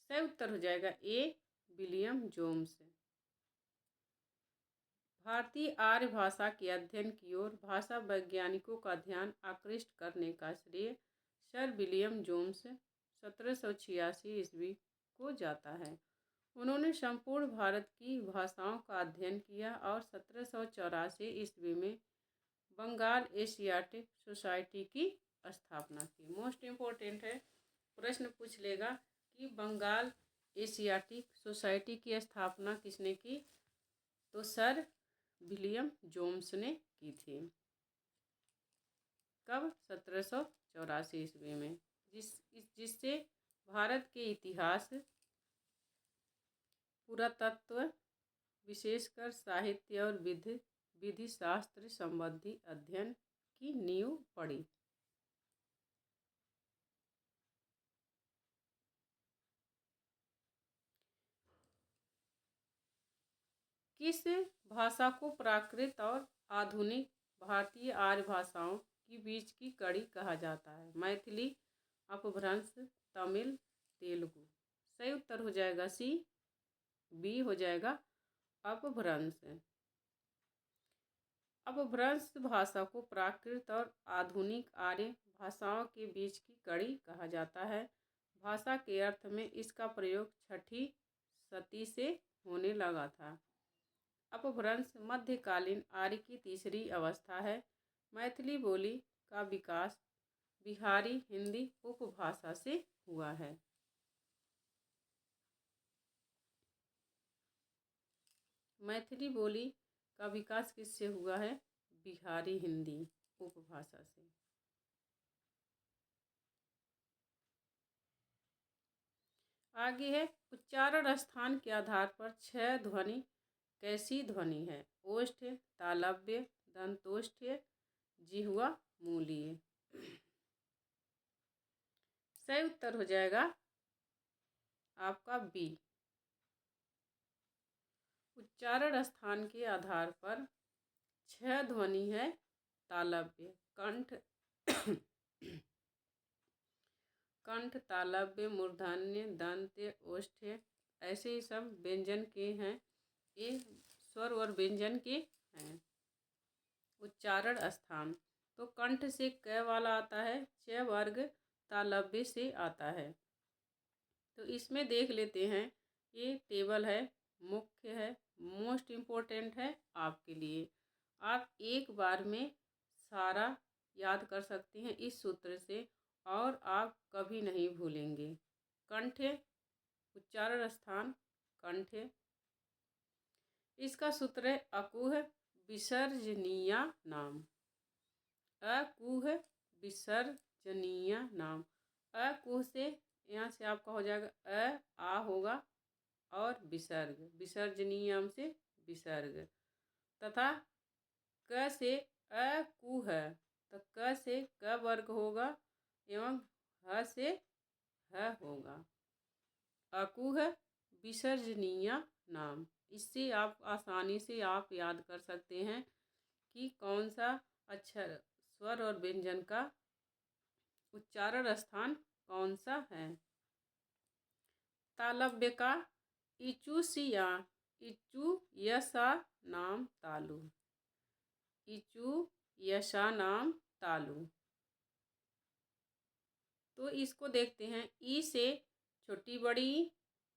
सही उत्तर हो जाएगा ए, विलियम जोन्स। भारतीय आर्य भाषा के अध्ययन की ओर भाषा वैज्ञानिकों का ध्यान आकृष्ट करने का श्रेय सर विलियम जोन्स 1786 ईस्वी को जाता है। उन्होंने संपूर्ण भारत की भाषाओं का अध्ययन किया और 1784 ईस्वी में बंगाल एशियाटिक सोसाइटी की स्थापना की। मोस्ट इम्पोर्टेंट है, प्रश्न पूछ लेगा कि बंगाल एशियाटिक सोसाइटी की स्थापना किसने की, तो सर विलियम जोन्स ने की थी। कब? 1784 ईस्वी में। जिससे भारत के इतिहास, पुरातत्व, विशेषकर साहित्य और विधि शास्त्र संबंधी अध्ययन की नींव पड़ी। किस भाषा को प्राकृत और आधुनिक भारतीय आर्य भाषाओं के बीच की कड़ी कहा जाता है? मैथिली, अपभ्रंश, तमिल, तेलुगु। सही उत्तर हो जाएगा सी, बी हो जाएगा अपभ्रंश। अपभ्रंश भाषा को प्राकृत और आधुनिक आर्य भाषाओं के बीच की कड़ी कहा जाता है। भाषा के अर्थ में इसका प्रयोग छठी शती से होने लगा था। अपभ्रंश मध्यकालीन आर्य की तीसरी अवस्था है। मैथिली बोली का विकास बिहारी हिंदी उपभाषा से हुआ है। मैथिली बोली का विकास किससे हुआ है? बिहारी हिंदी उपभाषा से। आगे है, उच्चारण स्थान के आधार पर छह ध्वनि कैसी ध्वनि है? ओष्ठ, तालव्य, दंतोष्ठ, जिह्वा, मूलीय। सही उत्तर हो जाएगा आपका बी। उच्चारण स्थान के आधार पर छह ध्वनि है तालव्य, कंठ कंठ, तालव्य, मूर्धन्य, दंत, ओष्ठ, ऐसे ही सब व्यंजन के हैं। ये स्वर और व्यंजन के हैं। उच्चारण स्थान तो कंठ से क वाला आता है, च वर्ग तालव्य से आता है। तो इसमें देख लेते हैं, ये टेबल है, मुख्य है, मोस्ट इम्पोर्टेंट है आपके लिए। आप एक बार में सारा याद कर सकते हैं इस सूत्र से और आप कभी नहीं भूलेंगे। कंठ, उच्चारण स्थान कंठ, इसका सूत्र है अकुह विसर्जनीय नाम। अकुह विसर्जनीय नाम। अकुह से यहाँ से आपका हो जाएगा आ होगा और विसर्ग, विसर्जनीयम से विसर्ग, तथा क से अकुह, तो क से क वर्ग होगा एवं ह से ह होगा। अकुह विसर्जनीय नाम। इससे आप आसानी से आप याद कर सकते हैं कि कौन सा अक्षर, स्वर और व्यंजन का उच्चारण स्थान कौन सा है। तालव्य का इचुसिया, इचु यसा नाम तालु, इचु यशा नाम तालु। तो इसको देखते हैं, ई से छोटी बड़ी,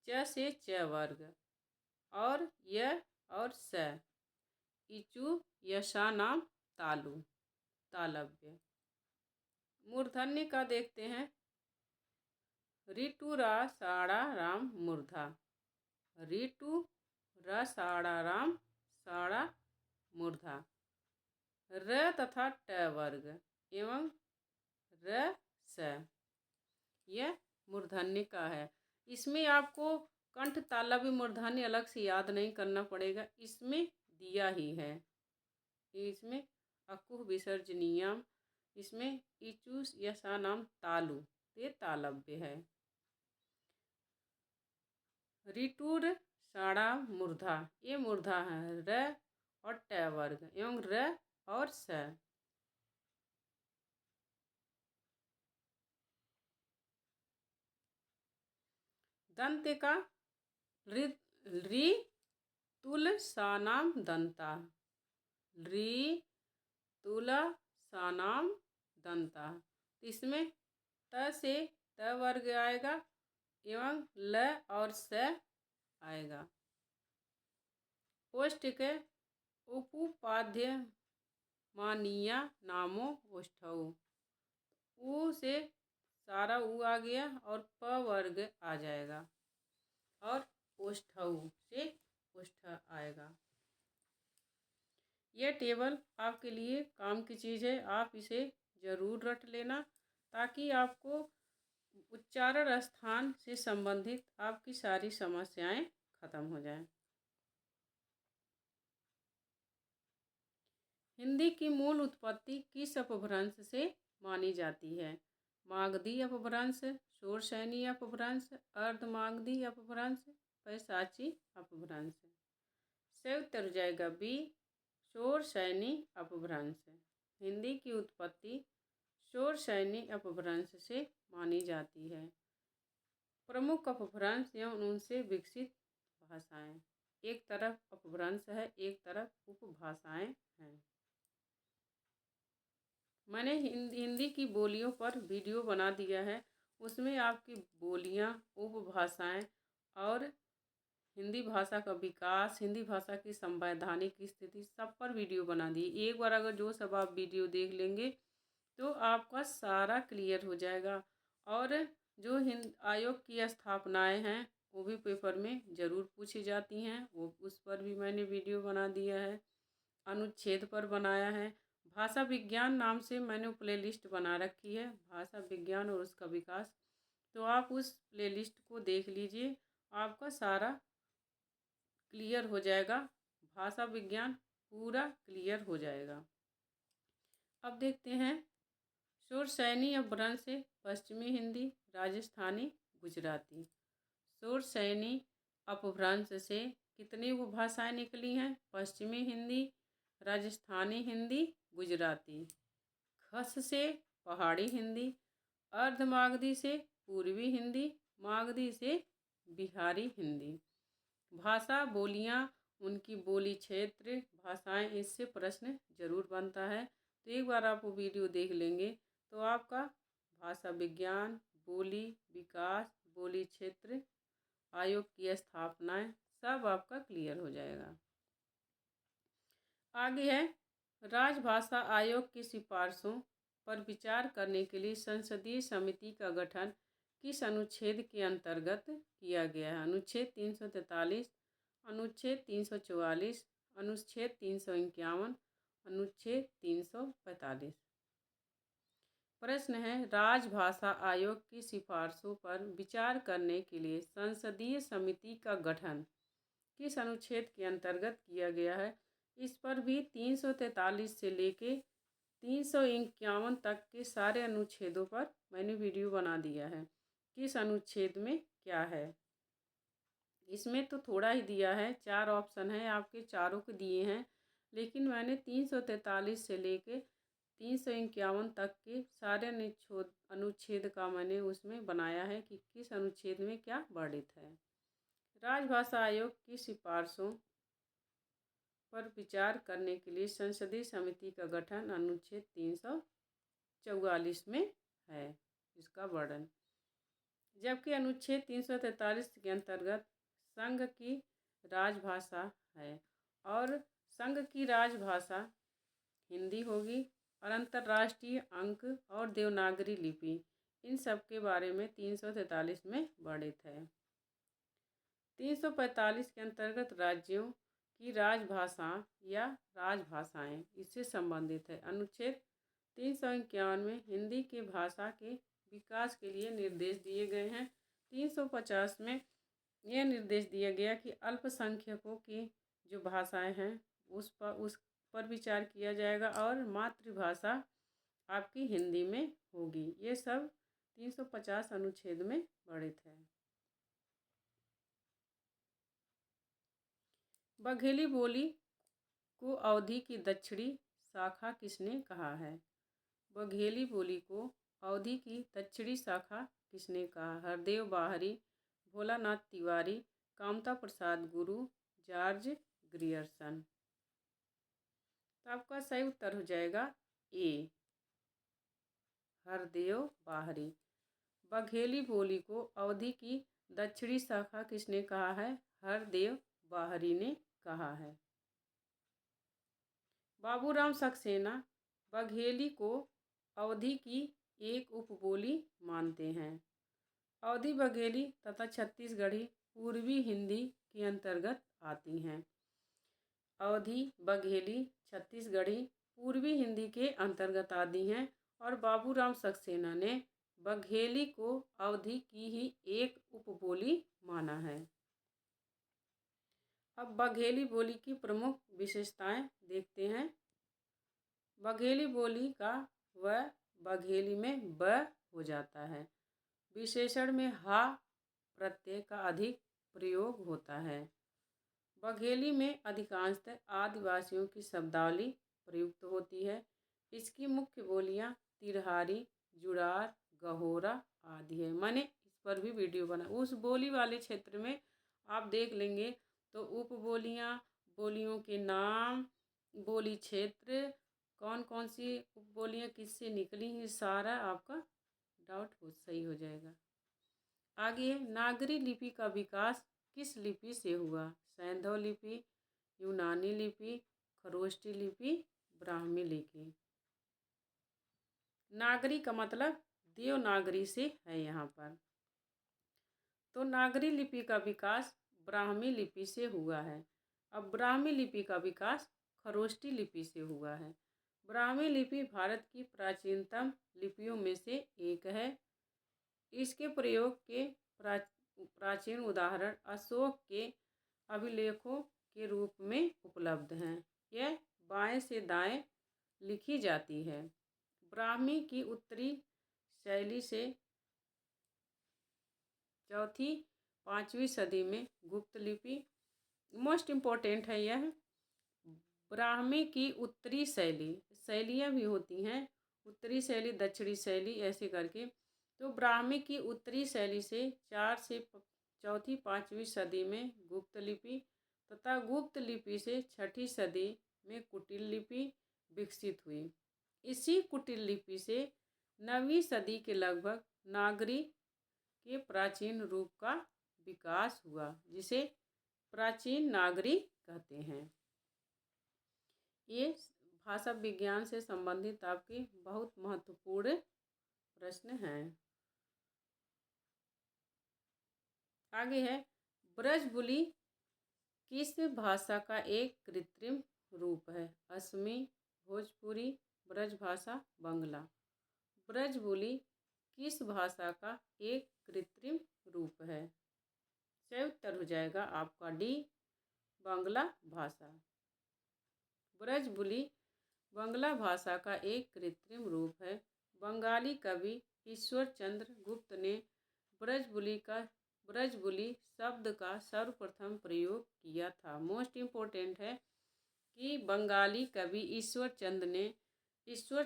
च से च वर्ग और य और स, इचु यशा नाम तालु, तालव्य। मूर्धन्य का देखते हैं, ऋतु रा साड़ा राम मूर्धा, ऋतु र साड़ा राम साड़ा मूर्धा, र तथा ट वर्ग एवं र स, यह मूर्धन्य का है। इसमें आपको कंठ तालव्य मूर्धन्य अलग से याद नहीं करना पड़ेगा, इसमें दिया ही है। इसमें अकुह विसर्जनीयम, इसमें इचु यशा नाम तालु, ये तालव्य है। ऋतुर साड़ा मूर्धा, ये मूर्धा है, र और ट वर्ग एवं र और स। दंत का रि तुल सानाम दंता, रि तुल सानाम दंता। इसमें त से त वर्ग आएगा एवं ल और स आएगा। पौष्टिक उपुपाध्य मानिया नामो ओष्ठौ। ऊ से सारा ऊ आ गया और प वर्ग आ जाएगा और ओष्ठौ से ओष्ठ आएगा। यह टेबल आपके लिए काम की चीज़ है, आप इसे ज़रूर रट लेना ताकि आपको उच्चारण स्थान से संबंधित आपकी सारी समस्याएं खत्म हो जाएं। हिंदी की मूल उत्पत्ति किस अपभ्रंश से मानी जाती है? मागधी अपभ्रंश, शोरसैनी अपभ्रंश, अर्धमागधी अपभ्रंश, पैशाची अपभ्रंश। सही उत्तर हो जाएगा बी, शोरसैनी अपभ्रंश। हिंदी की उत्पत्ति शोरसैनी अपभ्रंश से मानी जाती है। प्रमुख अपभ्रंश एवं उनसे विकसित भाषाएं। एक तरफ अपभ्रंश है, एक तरफ उपभाषाएं हैं। मैंने हिंदी की बोलियों पर वीडियो बना दिया है, उसमें आपकी बोलियां, उपभाषाएं और हिंदी भाषा का विकास, हिंदी भाषा की संवैधानिक स्थिति सब पर वीडियो बना दी। एक बार अगर जो सब आप वीडियो देख लेंगे तो आपका सारा क्लियर हो जाएगा। और जो हिंद आयोग की स्थापनाएं हैं वो भी पेपर में ज़रूर पूछी जाती हैं, वो उस पर भी मैंने वीडियो बना दिया है। अनुच्छेद पर बनाया है। भाषा विज्ञान नाम से मैंने प्लेलिस्ट बना रखी है, भाषा विज्ञान और उसका विकास, तो आप उस प्लेलिस्ट को देख लीजिए, आपका सारा क्लियर हो जाएगा। भाषा विज्ञान पूरा क्लियर हो जाएगा। अब देखते हैं शोरसैनी अपभ्रंश से पश्चिमी हिंदी, राजस्थानी, गुजराती। शोरसैनी अपभ्रंश से कितनी उपभाषाएं निकली हैं? पश्चिमी हिंदी, राजस्थानी हिंदी, गुजराती। खस से पहाड़ी हिंदी, अर्धमागधी से पूर्वी हिंदी, मागधी से बिहारी हिंदी। भाषा, बोलियां, उनकी बोली क्षेत्र, भाषाएं, इससे प्रश्न जरूर बनता है। तो एक बार आप वो वीडियो देख लेंगे तो आपका भाषा विज्ञान, बोली विकास, बोली क्षेत्र, आयोग की स्थापनाएं सब आपका क्लियर हो जाएगा। आगे है राजभाषा आयोग की सिफारिशों पर विचार करने के लिए संसदीय समिति का गठन किस अनुच्छेद के अंतर्गत किया गया है? अनुच्छेद 343, अनुच्छेद 344, अनुच्छेद 351, अनुच्छेद 345। प्रश्न है राजभाषा आयोग की सिफारिशों पर विचार करने के लिए संसदीय समिति का गठन किस अनुच्छेद के अंतर्गत किया गया है? इस पर भी 343 से लेके 351 तक के सारे अनुच्छेदों पर मैंने वीडियो बना दिया है। किस अनुच्छेद में क्या है, इसमें तो थोड़ा ही दिया है, 4 ऑप्शन है आपके, चारों के दिए हैं, लेकिन मैंने 343 से लेके 351 तक के सारे अनुच्छेद का मैंने उसमें बनाया है कि किस अनुच्छेद में क्या वर्णित है। राजभाषा आयोग की सिफारिशों पर विचार करने के लिए संसदीय समिति का गठन अनुच्छेद 344 में है, इसका वर्णन। जबकि अनुच्छेद 343 के अंतर्गत संघ की राजभाषा है और संघ की राजभाषा हिंदी होगी और अंतर्राष्ट्रीय अंक और देवनागरी लिपि, इन सब के बारे में 343 में वर्णित है। 345 के अंतर्गत राज्यों की राजभाषा या राजभाषाएं, इससे संबंधित है। अनुच्छेद 351 में हिंदी की भाषा के विकास के लिए निर्देश दिए गए हैं। 350 में यह निर्देश दिया गया कि अल्पसंख्यकों की जो भाषाएं हैं उस पर विचार किया जाएगा और मातृभाषा आपकी हिंदी में होगी। ये सब 350 अनुच्छेद में वर्णित है। बघेली बोली को अवधी की दक्षिणी शाखा किसने कहा है? बघेली बोली को अवधी की दक्षिणी शाखा किसने कहा? हरदेव बाहरी, भोलानाथ तिवारी, कामता प्रसाद गुरु, जॉर्ज ग्रियर्सन। तो आपका सही उत्तर हो जाएगा ए, हरदेव बाहरी। बघेली बोली को अवधी की दक्षिणी शाखा किसने कहा है? हरदेव बाहरी ने कहा है। बाबूराम सक्सेना बघेली को अवधी की एक उपबोली मानते हैं। अवधी बघेली तथा छत्तीसगढ़ी पूर्वी हिंदी के अंतर्गत आती हैं। अवधी बघेली छत्तीसगढ़ी पूर्वी हिंदी के अंतर्गत आती हैं और बाबूराम सक्सेना ने बघेली को अवधी की ही एक उपबोली माना है। अब बघेली बोली की प्रमुख विशेषताएं देखते हैं। बघेली बोली का व बघेली में ब हो जाता है। विशेषण में हा प्रत्यय का अधिक प्रयोग होता है। बघेली में अधिकांशतः आदिवासियों की शब्दावली प्रयुक्त होती है। इसकी मुख्य बोलियां तिरहारी, जुड़ार, गहोरा आदि है। मैंने इस पर भी वीडियो बना, उस बोली वाले क्षेत्र में आप देख लेंगे तो उपबोलियां, बोलियों के नाम, बोली क्षेत्र, कौन कौन सी उपबोलियां किससे निकली हैं, सारा आपका डाउट सही हो जाएगा। आगे नागरी लिपि का विकास किस लिपि से हुआ? सैंधव लिपि, यूनानी लिपि, खरोष्टी लिपि, ब्राह्मी लिपि। नागरी का मतलब देवनागरी से है यहाँ पर। तो नागरी लिपि का विकास ब्राह्मी लिपि से हुआ है। अब ब्राह्मी लिपि का विकास खरोष्टी लिपि से हुआ है। ब्राह्मी लिपि भारत की प्राचीनतम लिपियों में से एक है। इसके प्रयोग के प्राचीन उदाहरण अशोक के अभिलेखों के रूप में उपलब्ध हैं। यह बाएं से दाएं लिखी जाती है। ब्राह्मी की उत्तरी शैली से चौथी पाँचवीं सदी में गुप्त लिपि, मोस्ट इम्पोर्टेंट है यह। ब्राह्मी की उत्तरी शैली, शैलियाँ भी होती हैं, उत्तरी शैली, दक्षिणी शैली, ऐसे करके। तो ब्राह्मी की उत्तरी शैली से 4 से चौथी पाँचवीं सदी में गुप्त लिपि तथा गुप्त लिपि से 6ठी सदी में कुटिल लिपि विकसित हुई। इसी कुटिल लिपि से 9वीं सदी के लगभग नागरी के प्राचीन रूप का विकास हुआ, जिसे प्राचीन नागरी कहते हैं। ये भाषा विज्ञान से संबंधित आपके बहुत महत्वपूर्ण प्रश्न हैं। आगे है ब्रजबुली किस भाषा का एक कृत्रिम रूप है? असमी, भोजपुरी, ब्रजभाषा, बंगला। ब्रजबुली किस भाषा का एक कृत्रिम रूप है? सही उत्तर हो जाएगा आपका डी, बांग्ला भाषा। ब्रजबुली बांग्ला भाषा का एक कृत्रिम रूप है। बंगाली कवि ईश्वर चंद्र गुप्त ने ब्रजबुली शब्द का सर्वप्रथम प्रयोग किया था। मोस्ट इम्पोर्टेंट है कि बंगाली कवि ईश्वर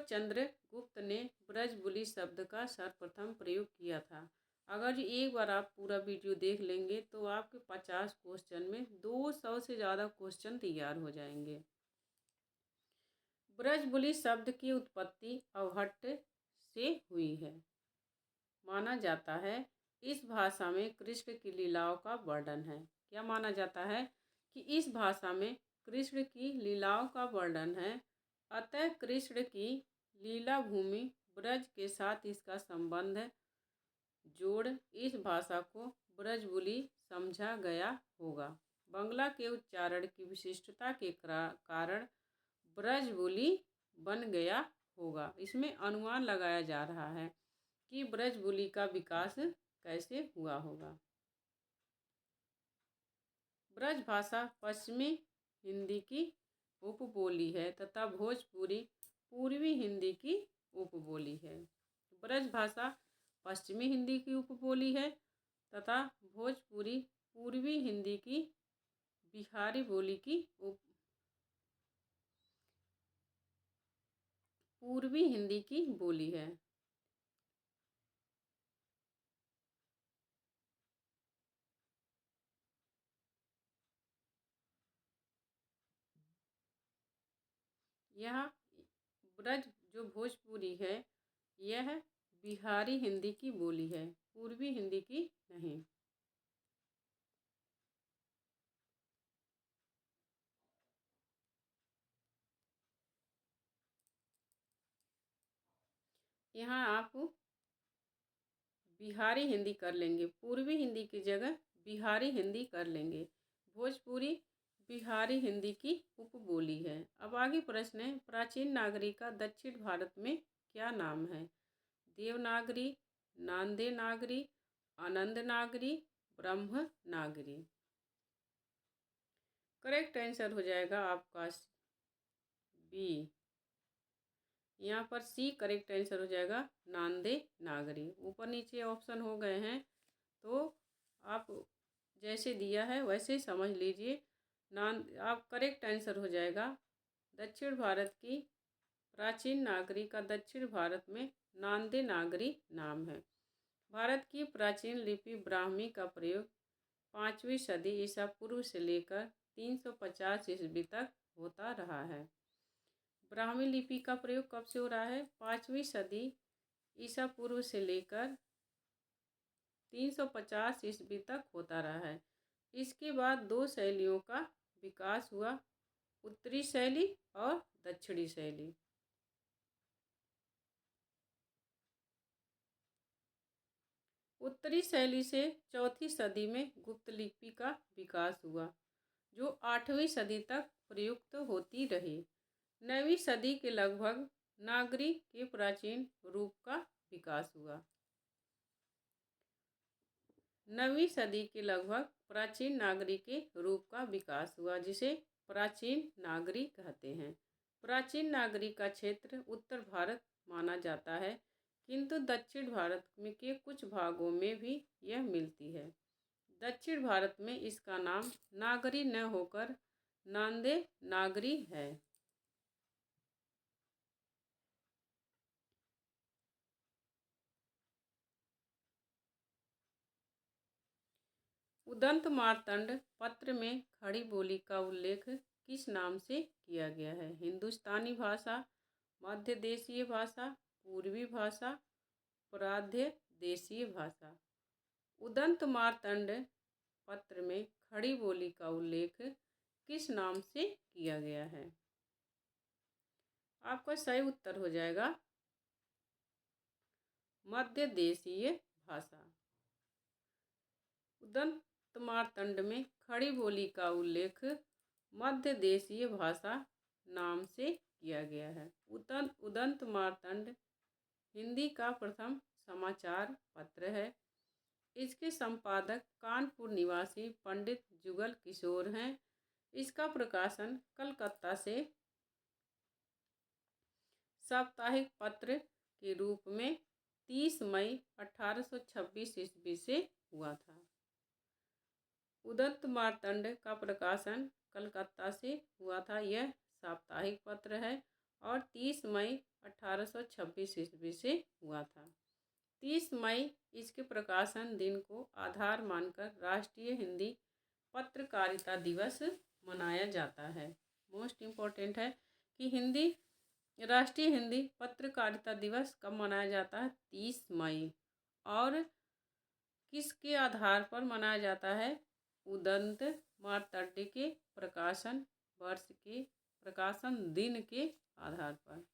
चंद्र गुप्त ने ब्रजबुली शब्द का सर्वप्रथम प्रयोग किया था। अगर एक बार आप पूरा वीडियो देख लेंगे तो आपके 50 क्वेश्चन में 200 से ज़्यादा क्वेश्चन तैयार हो जाएंगे। ब्रजबुली शब्द की उत्पत्ति अवहट्ट से हुई है। माना जाता है इस भाषा में कृष्ण की लीलाओं का वर्णन है। क्या माना जाता है? कि इस भाषा में कृष्ण की लीलाओं का वर्णन है। अतः कृष्ण की लीला भूमि ब्रज के साथ इसका संबंध है। जोड़ इस भाषा को ब्रजबुली समझा गया होगा। बंगला के उच्चारण की विशिष्टता के कारण ब्रजबुली बन गया होगा। इसमें अनुमान लगाया जा रहा है कि ब्रजबुली का विकास कैसे हुआ होगा। ब्रज भाषा पश्चिमी हिंदी की उपबोली है तथा भोजपुरी पूर्वी हिंदी की उपबोली है। ब्रज भाषा पश्चिमी हिंदी की उपबोली है तथा भोजपुरी पूर्वी हिंदी की बिहारी बोली की पूर्वी हिंदी की बोली है। यह ब्रज जो भोजपुरी है यह बिहारी हिंदी की बोली है, पूर्वी हिंदी की नहीं। यहाँ आप बिहारी हिंदी कर लेंगे, पूर्वी हिंदी की जगह बिहारी हिंदी कर लेंगे। भोजपुरी बिहारी हिंदी की उपबोली है। अब आगे प्रश्न है, प्राचीन नागरी का दक्षिण भारत में क्या नाम है? देवनागरी, नांदे नागरी, आनंद नागरी, ब्रह्म नागरी। करेक्ट आंसर हो जाएगा आपका बी। यहाँ पर सी करेक्ट आंसर हो जाएगा, नांदे नागरी। ऊपर नीचे ऑप्शन हो गए हैं तो आप जैसे दिया है वैसे समझ लीजिए। आप करेक्ट आंसर हो जाएगा, दक्षिण भारत की प्राचीन नागरी का दक्षिण भारत में नांदे नागरी नाम है। भारत की प्राचीन लिपि ब्राह्मी का प्रयोग 5वीं सदी ईसा पूर्व से लेकर 350 ईस्वी तक होता रहा है। ब्राह्मी लिपि का प्रयोग कब से हो रहा है? 5वीं सदी ईसा पूर्व से लेकर 350 ईस्वी तक होता रहा है। इसके बाद दो शैलियों का विकास हुआ, उत्तरी शैली और दक्षिणी शैली। उत्तरी शैली से 4वीं सदी में गुप्त लिपि का विकास हुआ, जो 8वीं सदी तक प्रयुक्त होती रही। 9वीं सदी के लगभग नागरी के प्राचीन रूप का विकास हुआ। 9वीं सदी के लगभग प्राचीन नागरी के रूप का विकास हुआ, जिसे प्राचीन नागरी कहते हैं। प्राचीन नागरी का क्षेत्र उत्तर भारत माना जाता है, किंतु दक्षिण भारत में के कुछ भागों में भी यह मिलती है। दक्षिण भारत में इसका नाम नागरी न होकर नांदे नागरी है। उदंत मार्तंड पत्र में खड़ी बोली का उल्लेख किस नाम से किया गया है? हिंदुस्तानी भाषा, मध्य देशीय भाषा, पूर्वी भाषा, प्राध्य देशीय भाषा। उदंत मार्तंड पत्र में खड़ी बोली का उल्लेख किस नाम से किया गया है? आपका सही उत्तर हो जाएगा मध्य देशीय भाषा। उदंत मार्तंड में खड़ी बोली का उल्लेख मध्य देशीय भाषा नाम से किया गया है। उदंत मार्तंड हिंदी का प्रथम समाचार पत्र है। इसके संपादक कानपुर निवासी पंडित जुगल किशोर हैं। इसका प्रकाशन कलकत्ता से साप्ताहिक पत्र के रूप में 30 मई 1826 ईस्वी से हुआ था। उदंत मार्तंड का प्रकाशन कलकत्ता से हुआ था। यह साप्ताहिक पत्र है और 30 मई 1826 ईस्वी से हुआ था। 30 मई इसके प्रकाशन दिन को आधार मानकर राष्ट्रीय हिंदी पत्रकारिता दिवस मनाया जाता है। मोस्ट इम्पोर्टेंट है कि राष्ट्रीय हिंदी पत्रकारिता दिवस कब मनाया जाता है? 30 मई। और किसके आधार पर मनाया जाता है? उदंत मार्तंड के प्रकाशन वर्ष के प्रकाशन दिन के आधार पर।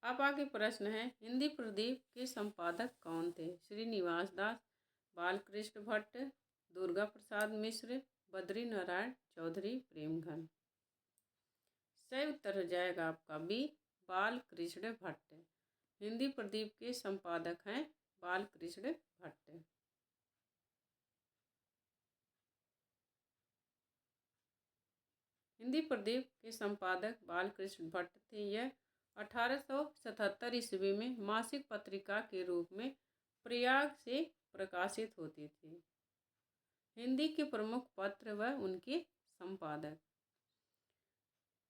अब आगे प्रश्न है, हिंदी प्रदीप के संपादक कौन थे? श्रीनिवास दास, बालकृष्ण भट्ट, दुर्गा प्रसाद मिश्र, बद्री नारायण चौधरी, प्रेमघन। सही उत्तर हो जाएगा आपका बी, बालकृष्ण भट्ट। हिंदी प्रदीप के संपादक हैं बालकृष्ण भट्ट। हिंदी प्रदीप के संपादक बालकृष्ण भट्ट थे। यह 1877 ईस्वी में मासिक पत्रिका के रूप में प्रयाग से प्रकाशित होती थी। हिंदी के प्रमुख पत्र व उनके संपादक।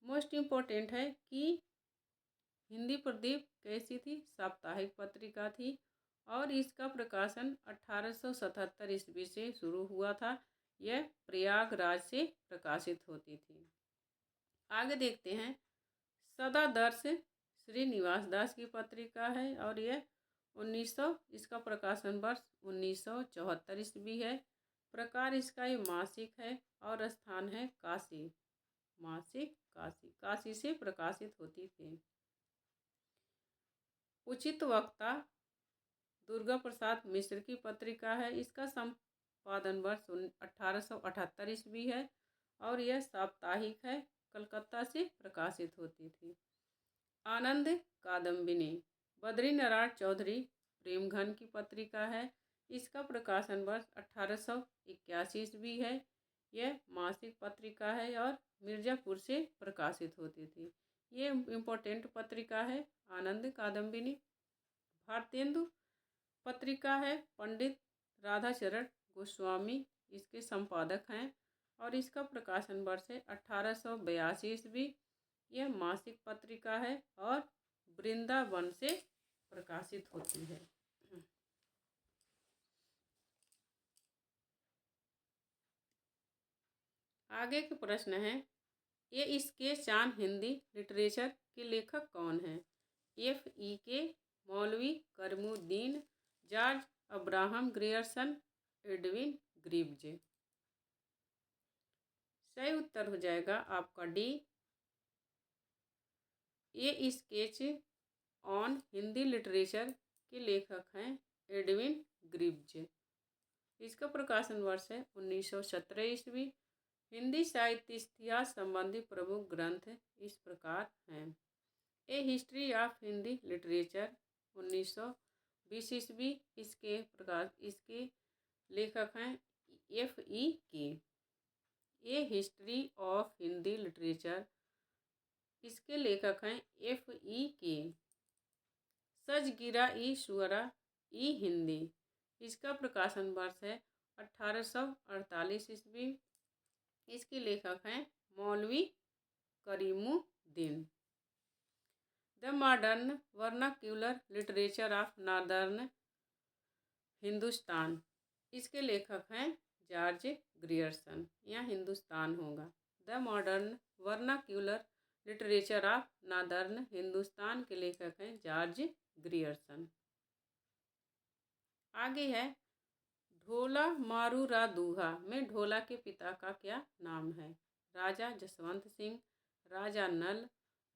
मोस्ट इम्पोर्टेंट है कि हिंदी प्रदीप कैसी थी? साप्ताहिक पत्रिका थी और इसका प्रकाशन 1877 ईस्वी से शुरू हुआ था। यह प्रयागराज से प्रकाशित होती थी। आगे देखते हैं, सदादर्श श्रीनिवास दास की पत्रिका है और यह 1900 इसका प्रकाशन वर्ष 1974 ईस्वी है। प्रकार इसका ये मासिक है और स्थान है काशी। मासिक काशी, काशी से प्रकाशित होती थी। उचित वक्ता दुर्गा प्रसाद मिश्र की पत्रिका है। इसका संपादन वर्ष 1878 ईस्वी है और यह साप्ताहिक है, कलकत्ता से प्रकाशित होती थी। आनंद कादम्बिनी बद्रीनारायण चौधरी प्रेमघन की पत्रिका है। इसका प्रकाशन वर्ष 1881 ईस्वी है। यह मासिक पत्रिका है और मिर्ज़ापुर से प्रकाशित होती थी। ये इम्पोर्टेंट पत्रिका है आनंद कादम्बिनी। भारतेंदु पत्रिका है, पंडित राधाचरण गोस्वामी इसके संपादक हैं और इसका प्रकाशन वर्ष है 1882 ईस्वी। यह मासिक पत्रिका है और वृंदावन से प्रकाशित होती है। आगे के प्रश्न हैं, ये स्केच ऑन हिंदी लिटरेचर के लेखक कौन हैं? F.E.K. Maulvi Karimuddin, George Abraham Grierson, Edwin Greaves. सही उत्तर हो जाएगा आपका डी। ये स्केच ऑन हिंदी लिटरेचर के लेखक हैं एडविन ग्रीव्ज। इसका प्रकाशन वर्ष है 1917 ईस्वी। हिंदी साहित्य इतिहास संबंधी प्रमुख ग्रंथ इस प्रकार हैं। ए हिस्ट्री ऑफ हिंदी लिटरेचर 1920 ईस्वी। इसके लेखक हैं F.E.K. A history of Hindi literature, इसके लेखक हैं F.E.K. सजगिरा ई शुअरा ई हिंदी, इसका प्रकाशन वर्ष है 1848 ईस्वी। इसके लेखक हैं मौलवी Karimuddin. The modern vernacular literature of northern Hindustan, इसके लेखक हैं जॉर्ज ग्रियर्सन। यहाँ हिंदुस्तान होगा। The modern vernacular literature of northern Hindustan के लेखक हैं जॉर्ज ग्रियर्सन। आगे है ढोला मारूरा दूहा में ढोला के पिता का क्या नाम है? राजा जसवंत सिंह, राजा नल,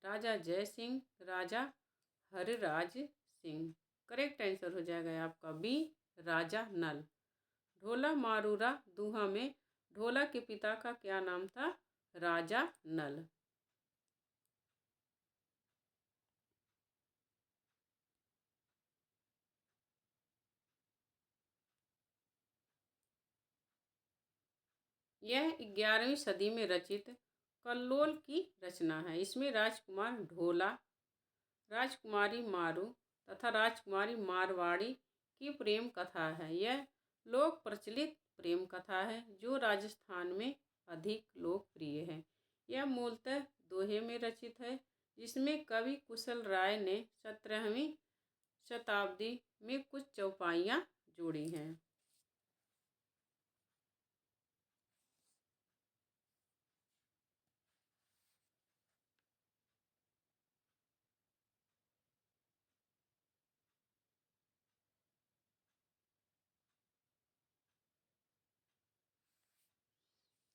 राजा जय सिंह, राजा हरिराज सिंह। करेक्ट आंसर हो जाएगा आपका बी, राजा नल। ढोला मारूरा दूहा में ढोला के पिता का क्या नाम था? राजा नल। यह 11वीं सदी में रचित कल्लोल की रचना है। इसमें राजकुमार ढोला, राजकुमारी मारू तथा राजकुमारी मारवाड़ी की प्रेम कथा है। यह लोक प्रचलित प्रेम कथा है जो राजस्थान में अधिक लोकप्रिय है। यह मूलतः दोहे में रचित है, जिसमें कवि कुशल राय ने 17वीं शताब्दी में कुछ चौपाइयाँ जोड़ी हैं।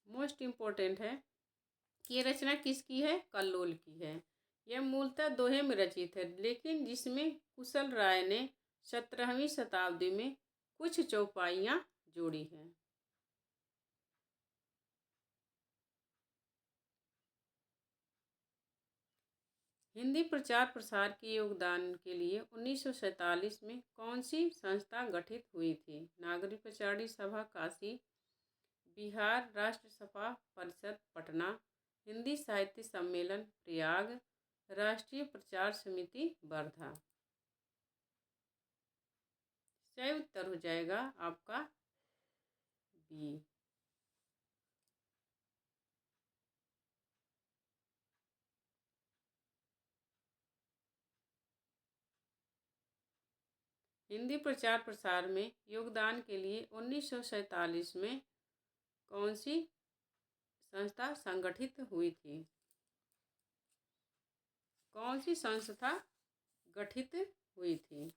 मोस्ट इम्पोर्टेंट है कि ये रचना किसकी है? कल्लोल की है। यह मूलतः दोहे में रचित है, लेकिन जिसमें कुशल राय ने 17वीं शताब्दी में कुछ चौपाइयाँ जोड़ी हैं। हिंदी प्रचार प्रसार के योगदान के लिए 1947 में कौन सी संस्था गठित हुई थी? नागरिक प्रचारी सभा काशी, बिहार राष्ट्र सभा परिषद पटना, हिंदी साहित्य सम्मेलन प्रयाग, राष्ट्रीय प्रचार समिति वर्धा। सही उत्तर हो जाएगा आपका बी। हिंदी प्रचार प्रसार में योगदान के लिए 1947 में कौन सी संस्था संगठित हुई थी? कौन सी संस्था गठित हुई थी?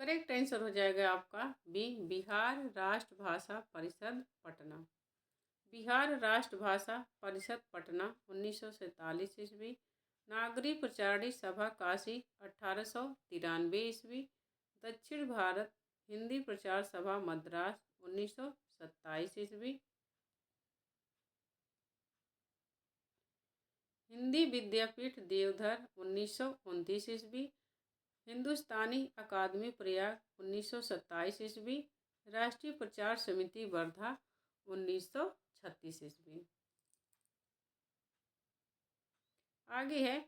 करेक्ट आंसर हो जाएगा आपका बी, बिहार राष्ट्र भाषा परिषद पटना। बिहार राष्ट्र भाषा परिषद पटना 1947 ईस्वी। नागरिक प्रचारणी सभा काशी 1893 ईस्वी। दक्षिण भारत हिंदी प्रचार सभा मद्रास 1927 ईस्वी। हिंदी विद्यापीठ देवधर 1929 ईस्वी। हिंदुस्तानी अकादमी प्रयाग 1927 ईस्वी। राष्ट्रीय प्रचार समिति वर्धा 1936 ईस्वी। आगे है,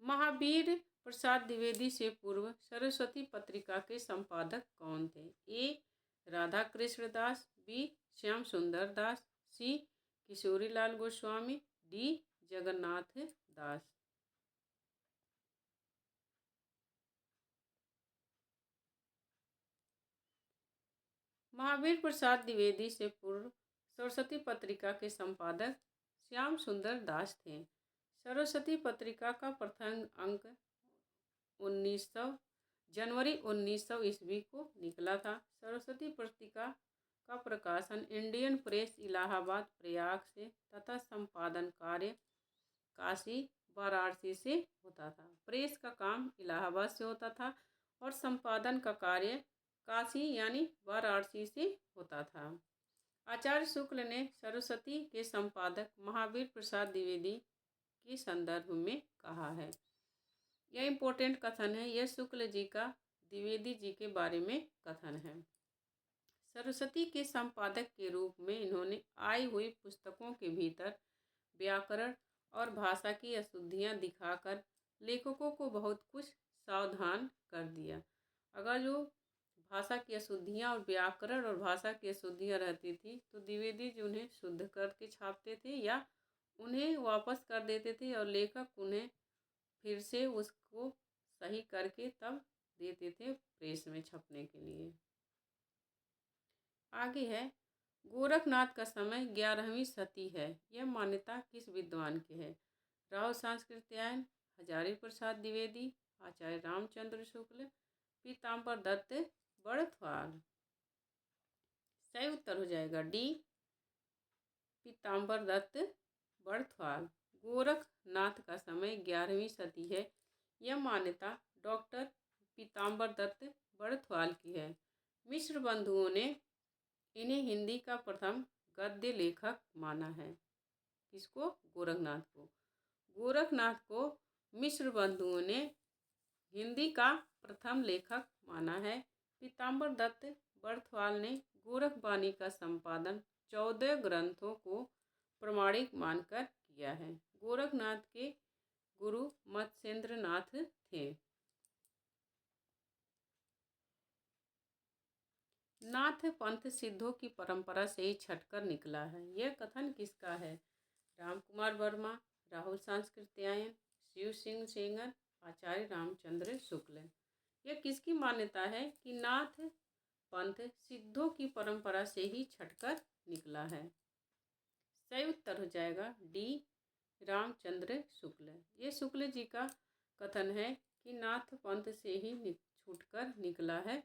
महावीर प्रसाद द्विवेदी से पूर्व सरस्वती पत्रिका के संपादक कौन थे? ए राधा कृष्ण दास, बी श्याम सुंदर दास, सी किशोरीलाल गोस्वामी, डी जगन्नाथ दास। महावीर प्रसाद द्विवेदी से पूर्व सरस्वती पत्रिका के संपादक श्याम सुंदर दास थे। सरस्वती पत्रिका का प्रथम अंक 1900 जनवरी 1900 ईस्वी को निकला था। सरस्वती पत्रिका का प्रकाशन इंडियन प्रेस इलाहाबाद प्रयाग से तथा संपादन कार्य काशी वाराणसी से होता था। प्रेस का काम इलाहाबाद से होता था और संपादन का कार्य काशी यानी वाराणसी से होता था। आचार्य शुक्ल ने सरस्वती के संपादक महावीर प्रसाद द्विवेदी के संदर्भ में कहा है। यह इम्पोर्टेंट कथन है, यह शुक्ल जी का द्विवेदी जी के बारे में कथन है। सरस्वती के संपादक के रूप में इन्होंने आई हुई पुस्तकों के भीतर व्याकरण और भाषा की अशुद्धियाँ दिखाकर लेखकों को बहुत कुछ सावधान कर दिया। अगर जो भाषा की अशुद्धियाँ और व्याकरण और भाषा की अशुद्धियाँ रहती थी तो द्विवेदी जी उन्हें शुद्ध करके छापते थे या उन्हें वापस कर देते थे और लेखक उन्हें फिर से उसको सही करके तब देते थे प्रेस में छपने के लिए। आगे है, गोरखनाथ का समय 11वीं शती है, यह मान्यता किस विद्वान की है? राव सांस्कृत्यायन, हजारी प्रसाद द्विवेदी, आचार्य रामचंद्र शुक्ल, पीताम्बर दत्त बड़थवाल। सही उत्तर हो जाएगा डी, पीताम्बर दत्त बड़थवाल। गोरखनाथ का समय 11वीं शती है, यह मान्यता डॉक्टर पीताम्बर दत्त बड़थवाल की है। मिश्र बंधुओं ने इन्हें हिंदी का प्रथम गद्य लेखक माना है। किसको? गोरखनाथ को। गोरखनाथ को मिश्र बंधुओं ने हिंदी का प्रथम लेखक माना है। पीताम्बर दत्त बड़थवाल ने गोरखवाणी का संपादन 14 ग्रंथों को प्रमाणिक मानकर किया है। गोरखनाथ के गुरु मत्स्येंद्रनाथ थे। नाथ पंथ सिद्धों की परंपरा से ही छटकर निकला है, यह कथन किसका है? रामकुमार वर्मा, राहुल सांस्कृत्यायन, शिव सिंह सेंगर, आचार्य रामचंद्र शुक्ल। यह किसकी मान्यता है कि नाथ पंथ सिद्धों की परंपरा से ही छटकर निकला है? सही उत्तर हो जाएगा डी, रामचंद्र शुक्ल। ये शुक्ल जी का कथन है कि नाथ पंथ से ही छूटकर निकला है,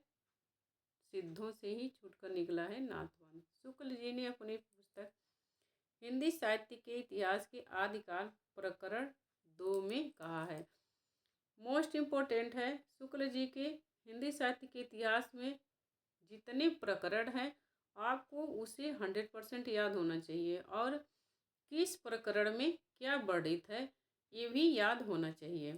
सिद्धों से ही छूटकर निकला है नाथ पंथ। शुक्ल जी ने अपनी पुस्तक हिंदी साहित्य के इतिहास के आदिकाल प्रकरण 2 में कहा है। मोस्ट इम्पोर्टेंट है, शुक्ल जी के हिंदी साहित्य के इतिहास में जितने प्रकरण हैं आपको उसे 100% याद होना चाहिए और किस प्रकरण में क्या वर्णित है ये भी याद होना चाहिए।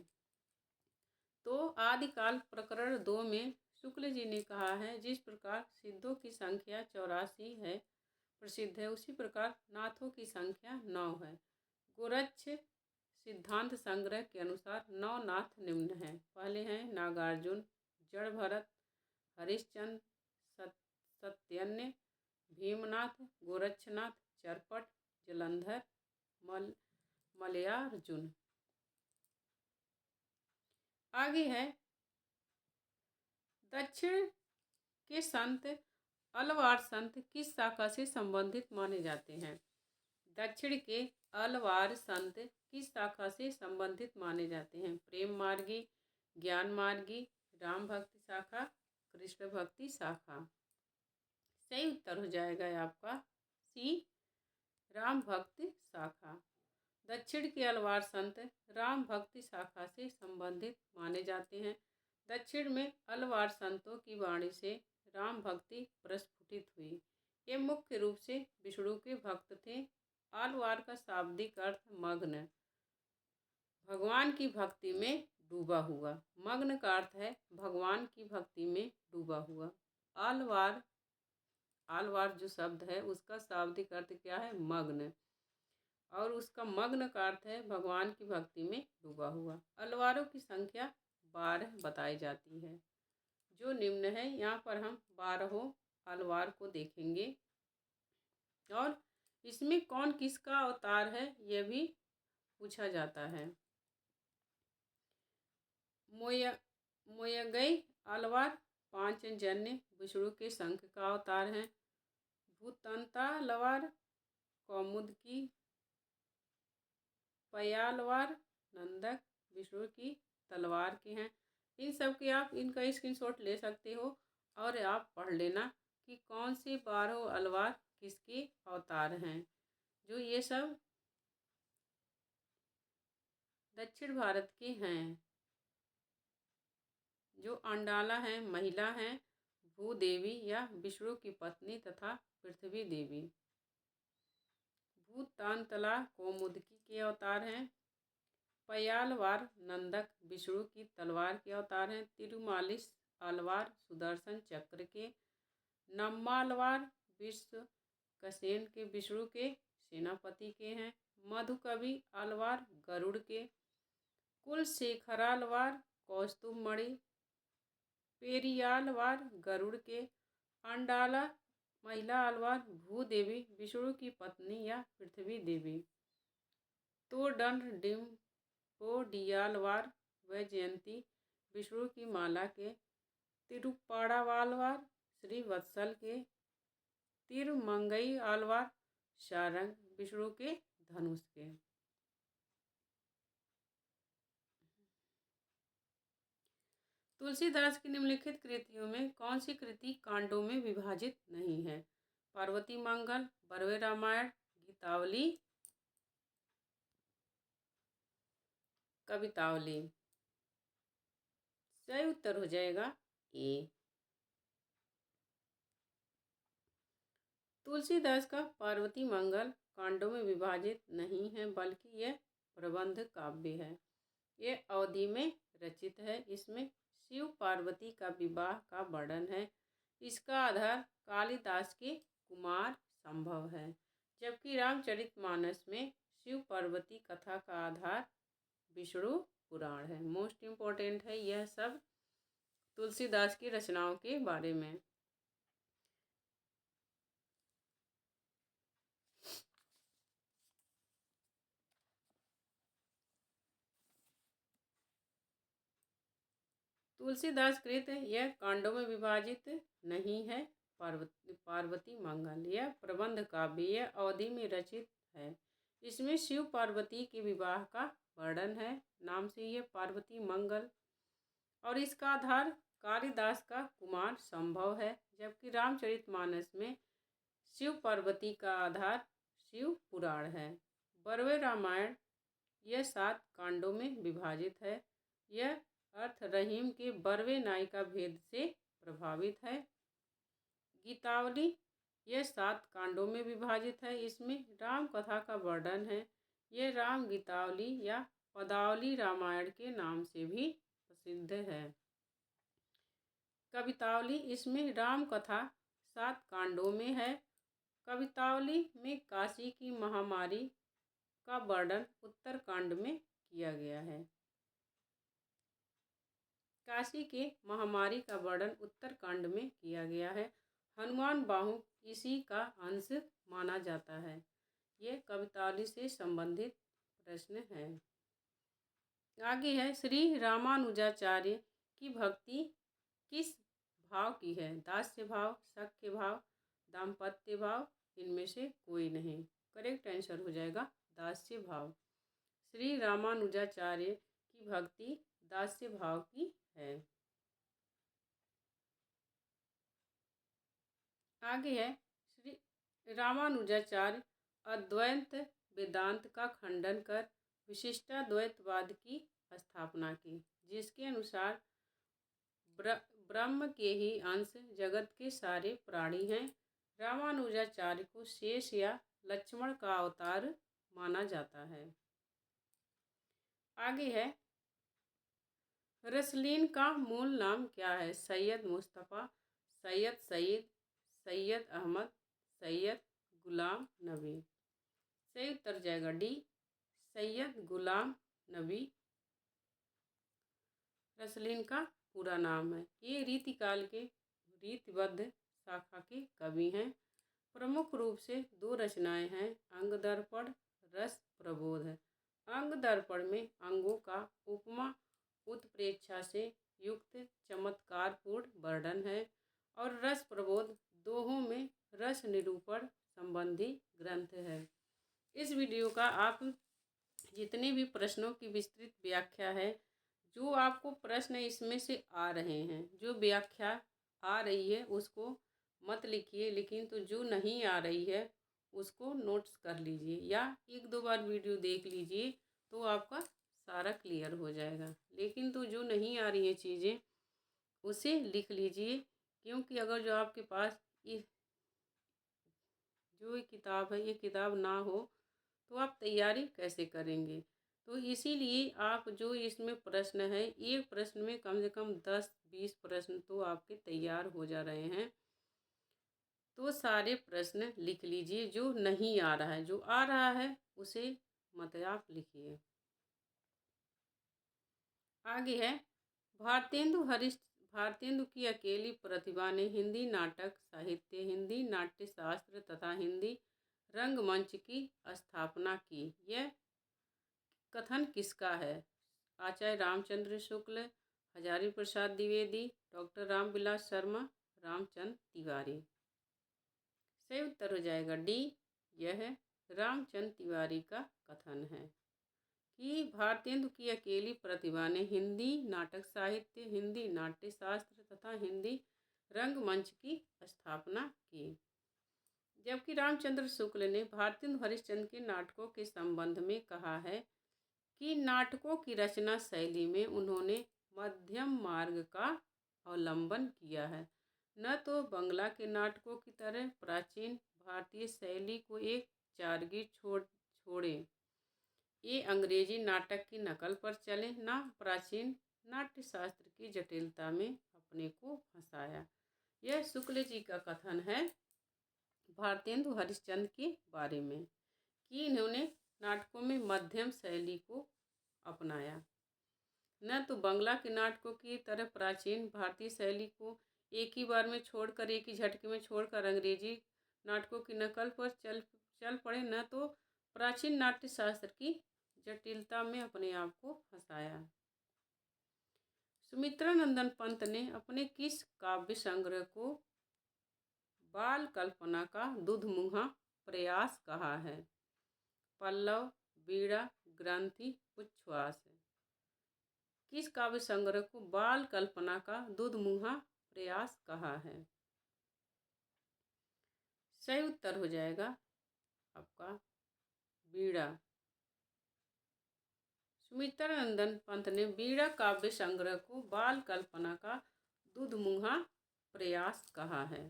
तो आदिकाल प्रकरण 2 में शुक्ल जी ने कहा है जिस प्रकार सिद्धों की संख्या 84 है प्रसिद्ध है, उसी प्रकार नाथों की संख्या 9 है। गोरक्ष सिद्धांत संग्रह के अनुसार 9 नाथ निम्न हैं। पहले हैं नागार्जुन, जड़ भरत, हरिश्चंद्र, सत्यन्य, भीमनाथ, गोरक्षनाथ, चरपट, जलंधर, मलयार्जुन। आगे है, दक्षिण के संत अलवार संत किस शाखा से संबंधित माने जाते हैं? दक्षिण के अलवार संत किस शाखा से संबंधित माने जाते हैं? प्रेम मार्गी, ज्ञान मार्गी, राम भक्ति शाखा, कृष्ण भक्ति शाखा। सही उत्तर हो जाएगा आपका सी, राम भक्ति शाखा। दक्षिण के अलवार संत राम भक्ति शाखा से संबंधित माने जाते हैं। दक्षिण में अलवार संतों की वाणी से राम भक्ति प्रस्फुटित हुई। ये मुख्य रूप से विष्णु के भक्त थे। अलवार का शाब्दिक अर्थ मग्न, भगवान की भक्ति में डूबा हुआ। मग्न का अर्थ है भगवान की भक्ति में डूबा हुआ। अलवार, अलवार जो शब्द है उसका शाब्दिक अर्थ क्या है? मग्न, और उसका मग्न का अर्थ है भगवान की भक्ति में डूबा हुआ। अलवारों की संख्या 12 बताई जाती है, जो निम्न है। यहाँ पर हम 12 अलवार को देखेंगे और इसमें कौन किसका अवतार है यह भी पूछा जाता है। मोयगई अलवार पांचजन्य विष्णु के शंख का अवतार है। भूतंता अलवार कौमुदकी, पयालवार नंदक विष्णु की तलवार के हैं। इन सब के आप इनका स्क्रीनशॉट ले सकते हो और आप पढ़ लेना कि कौन से 12 अलवार किसके अवतार हैं। जो ये सब दक्षिण भारत के हैं। जो अंडाला हैं, महिला हैं, भूदेवी या विष्णु की पत्नी तथा पृथ्वी देवी। भूतांतला कौमुदकी के अवतार हैं। पयालवार नंदक विष्णु की तलवार के अवतार हैं। तिरुमालिस अलवार सुदर्शन चक्र के। नम्मालवार विश्व कसेन के विष्णु के सेनापति के हैं। मधुकवि अलवार गरुड़ के। कुलशेखरालवार कौस्तुभमणि पेरियालवार गरुड़ के। अंडाला महिला अलवार भूदेवी विष्णु की पत्नी या पृथ्वी देवी। तोडंड डिम्पोडियालवार वैजयंती विष्णु की माला के। तिरुप्पाड़ावालवार श्री वत्सल के। तिरुमंगई आलवार सारंग विष्णु के धनुष के। तुलसीदास की निम्नलिखित कृतियों में कौन सी कृति कांडों में विभाजित नहीं है? पार्वती मंगल, बरवे रामायण, गीतावली, कवितावली। सही उत्तर हो जाएगा ए। तुलसीदास का पार्वती मंगल कांडों में विभाजित नहीं है, बल्कि यह प्रबंध काव्य है। यह अवधि में रचित है। इसमें शिव पार्वती का विवाह का वर्णन है। इसका आधार कालिदास के कुमार संभव है, जबकि रामचरितमानस में शिव पार्वती कथा का आधार विष्णु पुराण है। मोस्ट इम्पोर्टेंट है यह सब तुलसीदास की रचनाओं के बारे में। तुलसीदास कृत यह कांडों में विभाजित नहीं है। पार्वती मंगल यह प्रबंध काव्य, यह अवधि में रचित है। इसमें शिव पार्वती के विवाह का वर्णन है, नाम से यह पार्वती मंगल, और इसका आधार कालिदास का कुमार संभव है, जबकि रामचरितमानस में शिव पार्वती का आधार शिव पुराण है। बरवे रामायण यह 7 कांडों में विभाजित है। यह अर्थ रहीम के बरवे नायिका भेद से प्रभावित है। गीतावली यह 7 कांडों में विभाजित है। इसमें राम कथा का वर्णन है। यह राम गीतावली या पदावली रामायण के नाम से भी प्रसिद्ध है। कवितावली इसमें राम कथा 7 कांडों में है। कवितावली में काशी की महामारी का वर्णन उत्तरकांड में किया गया है। काशी के महामारी का वर्णन उत्तरकांड में किया गया है। हनुमान बाहु इसी का अंश माना जाता है। यह कवितावली से संबंधित प्रश्न है। आगे है, श्री रामानुजाचार्य की भक्ति किस भाव की है? दास्य भाव, सख्य भाव, दाम्पत्य भाव, इनमें से कोई नहीं। करेक्ट आंसर हो जाएगा दास्य भाव। श्री रामानुजाचार्य की भक्ति दास्य भाव की है। आगे है श्री रामानुजाचार्य अद्वैत वेदांत का खंडन कर विशिष्टाद्वैतवाद की स्थापना की, जिसके अनुसार ब्रह्म के ही अंश जगत के सारे प्राणी हैं। रामानुजाचार्य को शेष या लक्ष्मण का अवतार माना जाता है। आगे है रसलीन का मूल नाम क्या है? सैयद मुस्तफ़ा, सैयद सईद, सैयद अहमद, सैयद गुलाम नबी। सही उत्तर जाएगा डी, सैयद गुलाम नबी रसलीन का पूरा नाम है। ये रीतिकाल के रीतिबद्ध शाखा के कवि हैं। प्रमुख रूप से दो रचनाएं हैं, अंग दर्पण, रस प्रबोध है। अंग दर्पण में अंगों का उपमा उत्प्रेक्षा से युक्त चमत्कारपूर्ण वर्णन है और रस प्रबोध दोहों में रस निरूपण संबंधी ग्रंथ है। इस वीडियो का आप जितने भी प्रश्नों की विस्तृत व्याख्या है, जो आपको प्रश्न इसमें से आ रहे हैं, जो व्याख्या आ रही है उसको मत लिखिए, लेकिन तो जो नहीं आ रही है उसको नोट्स कर लीजिए या एक दो बार वीडियो देख लीजिए तो आपका सारा क्लियर हो जाएगा। लेकिन तो जो नहीं आ रही हैं चीज़ें उसे लिख लीजिए, क्योंकि अगर जो आपके पास जो किताब है ये किताब ना हो तो आप तैयारी कैसे करेंगे। तो इसीलिए आप जो इसमें प्रश्न है, एक प्रश्न में कम से कम 10-20 प्रश्न तो आपके तैयार हो जा रहे हैं। तो सारे प्रश्न लिख लीजिए, जो नहीं आ रहा है, जो आ रहा है उसे मत आप लिखिए। आगे है भारतेंदु की अकेली प्रतिभा ने हिंदी नाटक साहित्य, हिंदी नाट्य शास्त्र तथा हिंदी रंगमंच की स्थापना की। यह कथन किसका है? आचार्य रामचंद्र शुक्ल, हजारी प्रसाद द्विवेदी, डॉक्टर रामविलास शर्मा, रामचंद्र तिवारी। सही उत्तर हो जाएगा डी, यह रामचंद्र तिवारी का कथन है कि भारतेंदु की अकेली प्रतिभा ने हिंदी नाटक साहित्य, हिंदी नाट्य शास्त्र तथा हिंदी रंगमंच की स्थापना की। जबकि रामचंद्र शुक्ल ने भारतेंदु हरिश्चंद्र के नाटकों के संबंध में कहा है कि नाटकों की रचना शैली में उन्होंने मध्यम मार्ग का अवलंबन किया है, न तो बंगला के नाटकों की तरह प्राचीन भारतीय शैली को एक चारगी छोड़े ये अंग्रेजी नाटक की नकल पर चले, न प्राचीन नाट्यशास्त्र की जटिलता में अपने को फंसाया। यह शुक्ल जी का कथन है भारतेंदु हरिश्चंद्र के बारे में कि इन्होंने नाटकों में मध्यम शैली को अपनाया, न तो बंगला के नाटकों की तरह प्राचीन भारतीय शैली को एक ही बार में छोड़कर, एक ही झटके में छोड़कर अंग्रेजी नाटकों की नकल पर चल पड़े, न तो प्राचीन नाट्य शास्त्र की जटिलता में अपने आप को फंसाया। सुमित्रानंदन पंत ने अपने किस काव्य संग्रह को बाल कल्पना का दुधमुहा प्रयास कहा है? पल्लव, बीड़ा, ग्रंथि, उच्छ्वास। किस काव्य संग्रह को बाल कल्पना का दुधमुहा प्रयास कहा है? सही उत्तर हो जाएगा आपका बीड़ा। सुमित्रानंदन पंत ने बीड़ा काव्य संग्रह को बाल कल्पना का दुधमुहा प्रयास कहा है।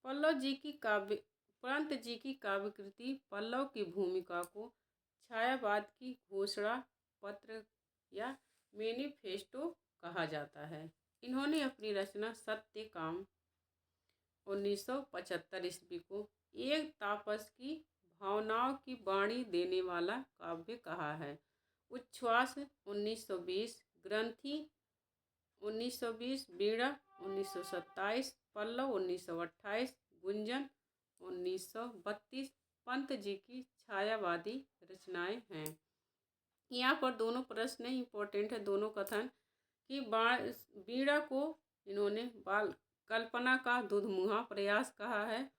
पंत जी की काव्य कृति पल्लव की भूमिका को छायावाद की घोषणा पत्र या मैनिफेस्टो कहा जाता है। इन्होंने अपनी रचना सत्य काम 1975 ईस्वी को एक तापस की भावनाओं की वाणी देने वाला काव्य कहा है। उच्छ्वास 1920, ग्रंथि 1920, बीड़ा 1927, पल्लव 1928, गुंजन 1932 पंत जी की छायावादी रचनाएं हैं। यहाँ पर दोनों प्रश्न इम्पोर्टेंट है, दोनों कथन कि बीड़ा को इन्होंने बाल कल्पना का दुधमुहा प्रयास कहा है,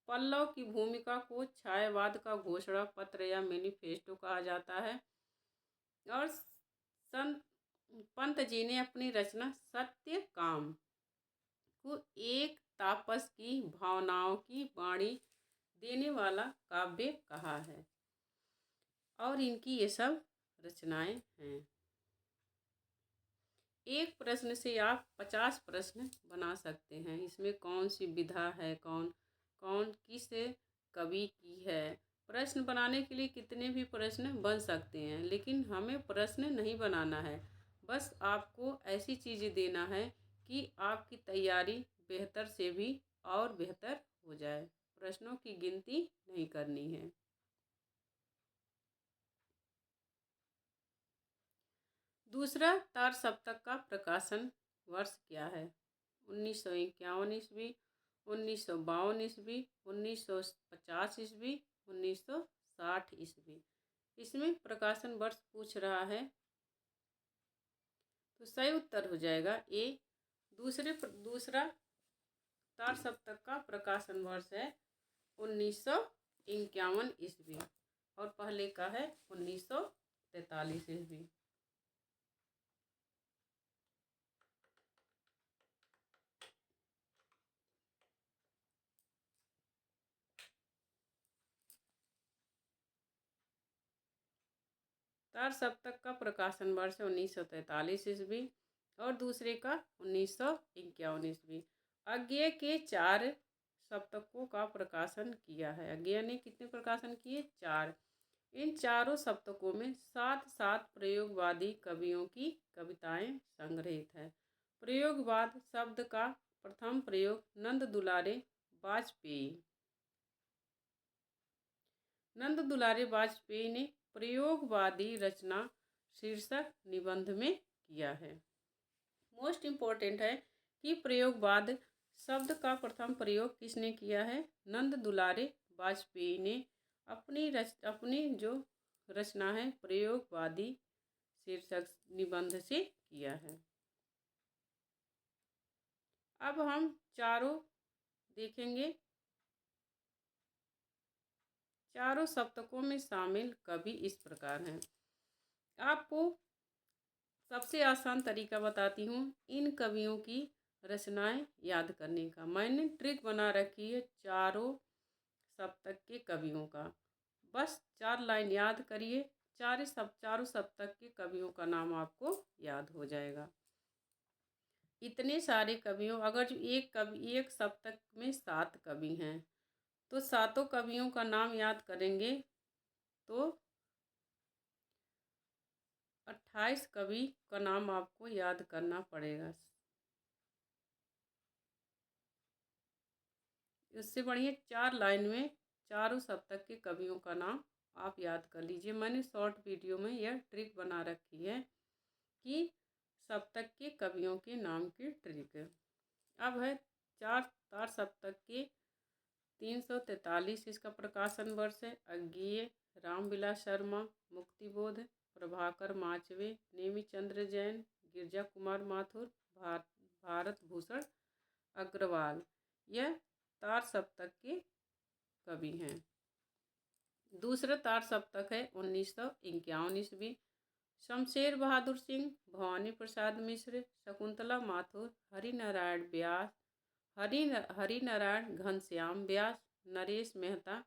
पल्लव की भूमिका को छायावाद का घोषणा पत्र या मैनिफेस्टो कहा जाता है, और सन पंत जी ने अपनी रचना सत्य काम को एक तापस की भावनाओं की वाणी देने वाला काव्य कहा है और इनकी ये सब रचनाएं हैं। एक प्रश्न से आप 50 प्रश्न बना सकते हैं। इसमें कौन सी विधा है, कौन कौन किस कवि की है। प्रश्न बनाने के लिए कितने भी प्रश्न बन सकते हैं, लेकिन हमें प्रश्न नहीं बनाना है। बस आपको ऐसी चीज़ें देना है कि आपकी तैयारी बेहतर से भी और बेहतर हो जाए। प्रश्नों की गिनती नहीं करनी है। दूसरा तार सप्तक का प्रकाशन वर्ष क्या है? 1951 ईस्वी, 1952 ईस्वी, 1950 ईस्वी, 1960 ईस्वी। इसमें प्रकाशन वर्ष पूछ रहा है, तो सही उत्तर हो जाएगा ए। दूसरा तार सप्तक का प्रकाशन वर्ष है 1951 ईस्वी और पहले का है 1943 ईस्वी। तार सप्तक का प्रकाशन वर्ष 1943 ईस्वी और दूसरे का 1951 ईस्वी। अज्ञेय के 4 सप्तकों का प्रकाशन किया है। अज्ञेय ने कितने प्रकाशन किए? 4। इन चारों सप्तकों में 7 प्रयोगवादी कवियों की कविताएं संग्रहित है। प्रयोगवाद शब्द का प्रथम प्रयोग नंद दुलारे वाजपेयी ने प्रयोगवादी रचना शीर्षक निबंध में किया है। मोस्ट इम्पोर्टेंट है कि प्रयोगवाद शब्द का प्रथम प्रयोग किसने किया है? नंद दुलारे वाजपेयी ने अपनी जो रचना है प्रयोगवादी शीर्षक निबंध से किया है। अब हम चारों देखेंगे। चारों सप्तकों में शामिल कवि इस प्रकार हैं। आपको सबसे आसान तरीका बताती हूँ इन कवियों की रचनाएं याद करने का। मैंने ट्रिक बना रखी है चारों सप्तक के कवियों का। बस 4 लाइन याद करिए, चारों सप्तक के कवियों का नाम आपको याद हो जाएगा। इतने सारे कवियों, अगर एक सप्तक में 7 कवि हैं तो 7 कवियों का नाम याद करेंगे तो 28 कवि का नाम आपको याद करना पड़ेगा। इससे बढ़िया 4 लाइन में चारों सप्तक के कवियों का नाम आप याद कर लीजिए। मैंने शॉर्ट वीडियो में यह ट्रिक बना रखी है कि सप्तक के कवियों के नाम की ट्रिक। अब है तार सप्तक के 343 इसका प्रकाशन वर्ष है। अज्ञेय रामविलास शर्मा, मुक्तिबोध प्रभाकर माचवे, नेमिचंद्र जैन, गिरजा कुमार माथुर, भारत भूषण अग्रवाल यह तार सप्तक के कवि हैं। दूसरा तार सप्तक है 1951 ईस्वी। शमशेर बहादुर सिंह, भवानी प्रसाद मिश्र, शकुंतला माथुर, हरिनारायण व्यास, हरिनारायण घनश्याम व्यास, नरेश मेहता,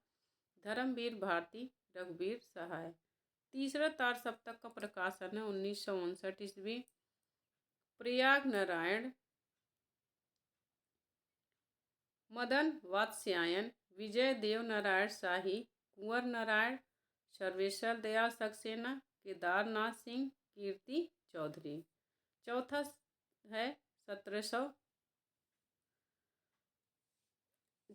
धर्मवीर भारती, रघुवीर सहाय। तीसरा तार सप्तक का प्रकाशन है 1959 ईस्वी। प्रयाग नारायण, मदन वात्स्यायन, विजय देव नारायण शाही, कुंवर नारायण, सर्वेश्वर दयाल सक्सेना, केदारनाथ सिंह, कीर्ति चौधरी। चौथा है 1700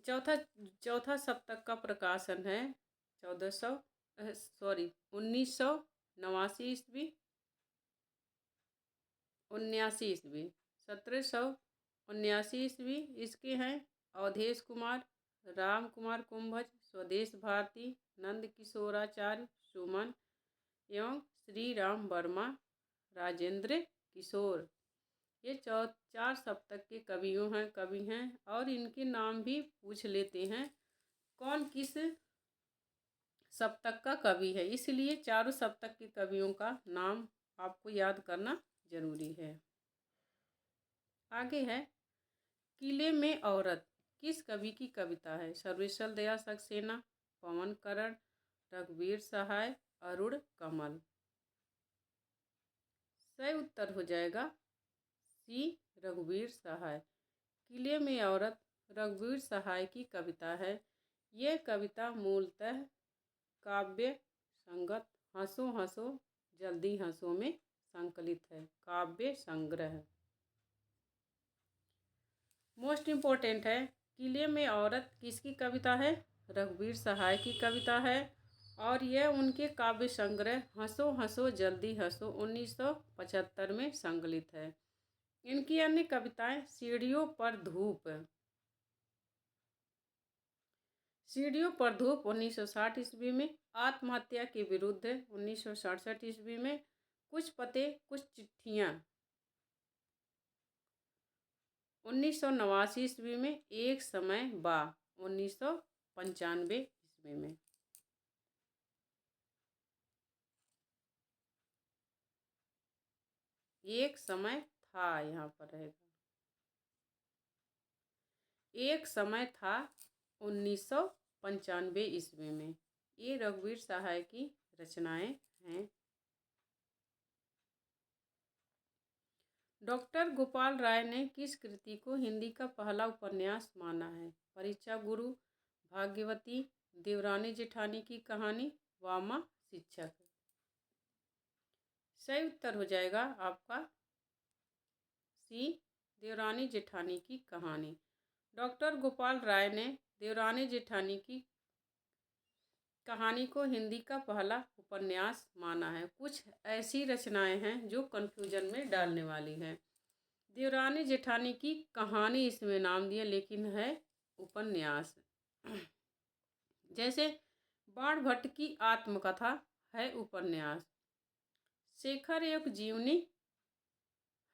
चौथा सप्तक का प्रकाशन है 1989 ईस्वी 1779 ईस्वी। इसके हैं अवधेश कुमार, राम कुमार कुंभज, स्वदेश भारती, नंद किशोराचार्य, सुमन एवं श्री राम वर्मा, राजेंद्र किशोर। ये 4 सप्तक के कवि हैं और इनके नाम भी पूछ लेते हैं कौन किस सप्तक का कवि है। इसलिए चारों सप्तक के कवियों का नाम आपको याद करना जरूरी है। आगे है, किले में औरत किस कवि की कविता है? सर्वेश्वर दयाल सक्सेना, पवन करण, रघुवीर सहाय, अरुण कमल। सही उत्तर हो जाएगा सी, रघुवीर सहाय। किले में औरत रघुवीर सहाय की कविता है। ये कविता मूलतः काव्य संगत हंसो हंसो जल्दी हंसो में संकलित है। काव्य संग्रह। मोस्ट इम्पोर्टेंट है, किले में औरत किसकी कविता है? रघुवीर सहाय की कविता है और यह उनके काव्य संग्रह हंसो हंसो जल्दी हंसो 1975 में संकलित है। इनकी अन्य कविताएं सीढ़ियों पर धूप, सीढ़ियों पर धूप 1960 ईस्वी में, आत्महत्या के विरुद्ध 1967 ईस्वी में, कुछ पते कुछ चिट्ठियां 1989 ईस्वी में, एक समय बा 1995 ईस्वी में। एक समय था यहाँ पर रहेगा, एक समय था 1995 ईस्वी में। ये रघुवीर सहाय की रचनाएं हैं। डॉक्टर गोपाल राय ने किस कृति को हिंदी का पहला उपन्यास माना है? परीक्षा गुरु, भाग्यवती, देवरानी जेठानी की कहानी, वामा शिक्षक। सही उत्तर हो जाएगा आपका सी, देवरानी जेठानी की कहानी। डॉक्टर गोपाल राय ने देवरानी जेठानी की कहानी को हिंदी का पहला उपन्यास माना है। कुछ ऐसी रचनाएं हैं जो कन्फ्यूजन में डालने वाली हैं। देवरानी जेठानी की कहानी इसमें नाम दिया, लेकिन है उपन्यास। जैसे बाण भट्ट की आत्मकथा है उपन्यास, शेखर एक जीवनी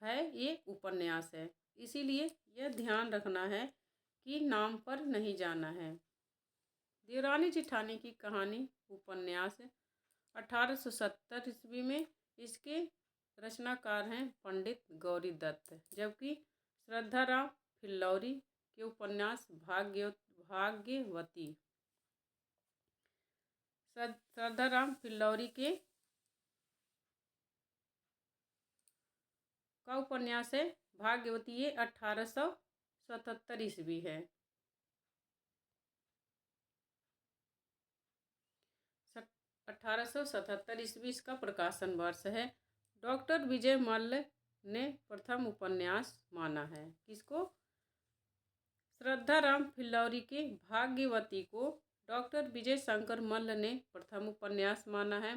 है, ये उपन्यास है। इसीलिए यह ध्यान रखना है कि नाम पर नहीं जाना है। देवरानी जेठानी की कहानी उपन्यास 1870 ईस्वी में। इसके रचनाकार हैं पंडित गौरी दत्त, जबकि श्रद्धाराम फिल्लौरी के उपन्यास भाग्यवती, श्रद्धाराम फिल्लौरी के का उपन्यास है भाग्यवती, ये 1877 ईस्वी है। 1877 ईस्वी इसका प्रकाशन वर्ष है। डॉक्टर विजय मल्ल ने प्रथम उपन्यास माना है किसको? श्रद्धाराम फिल्लौरी के भाग्यवती को डॉक्टर विजय शंकर मल्ल ने प्रथम उपन्यास माना है,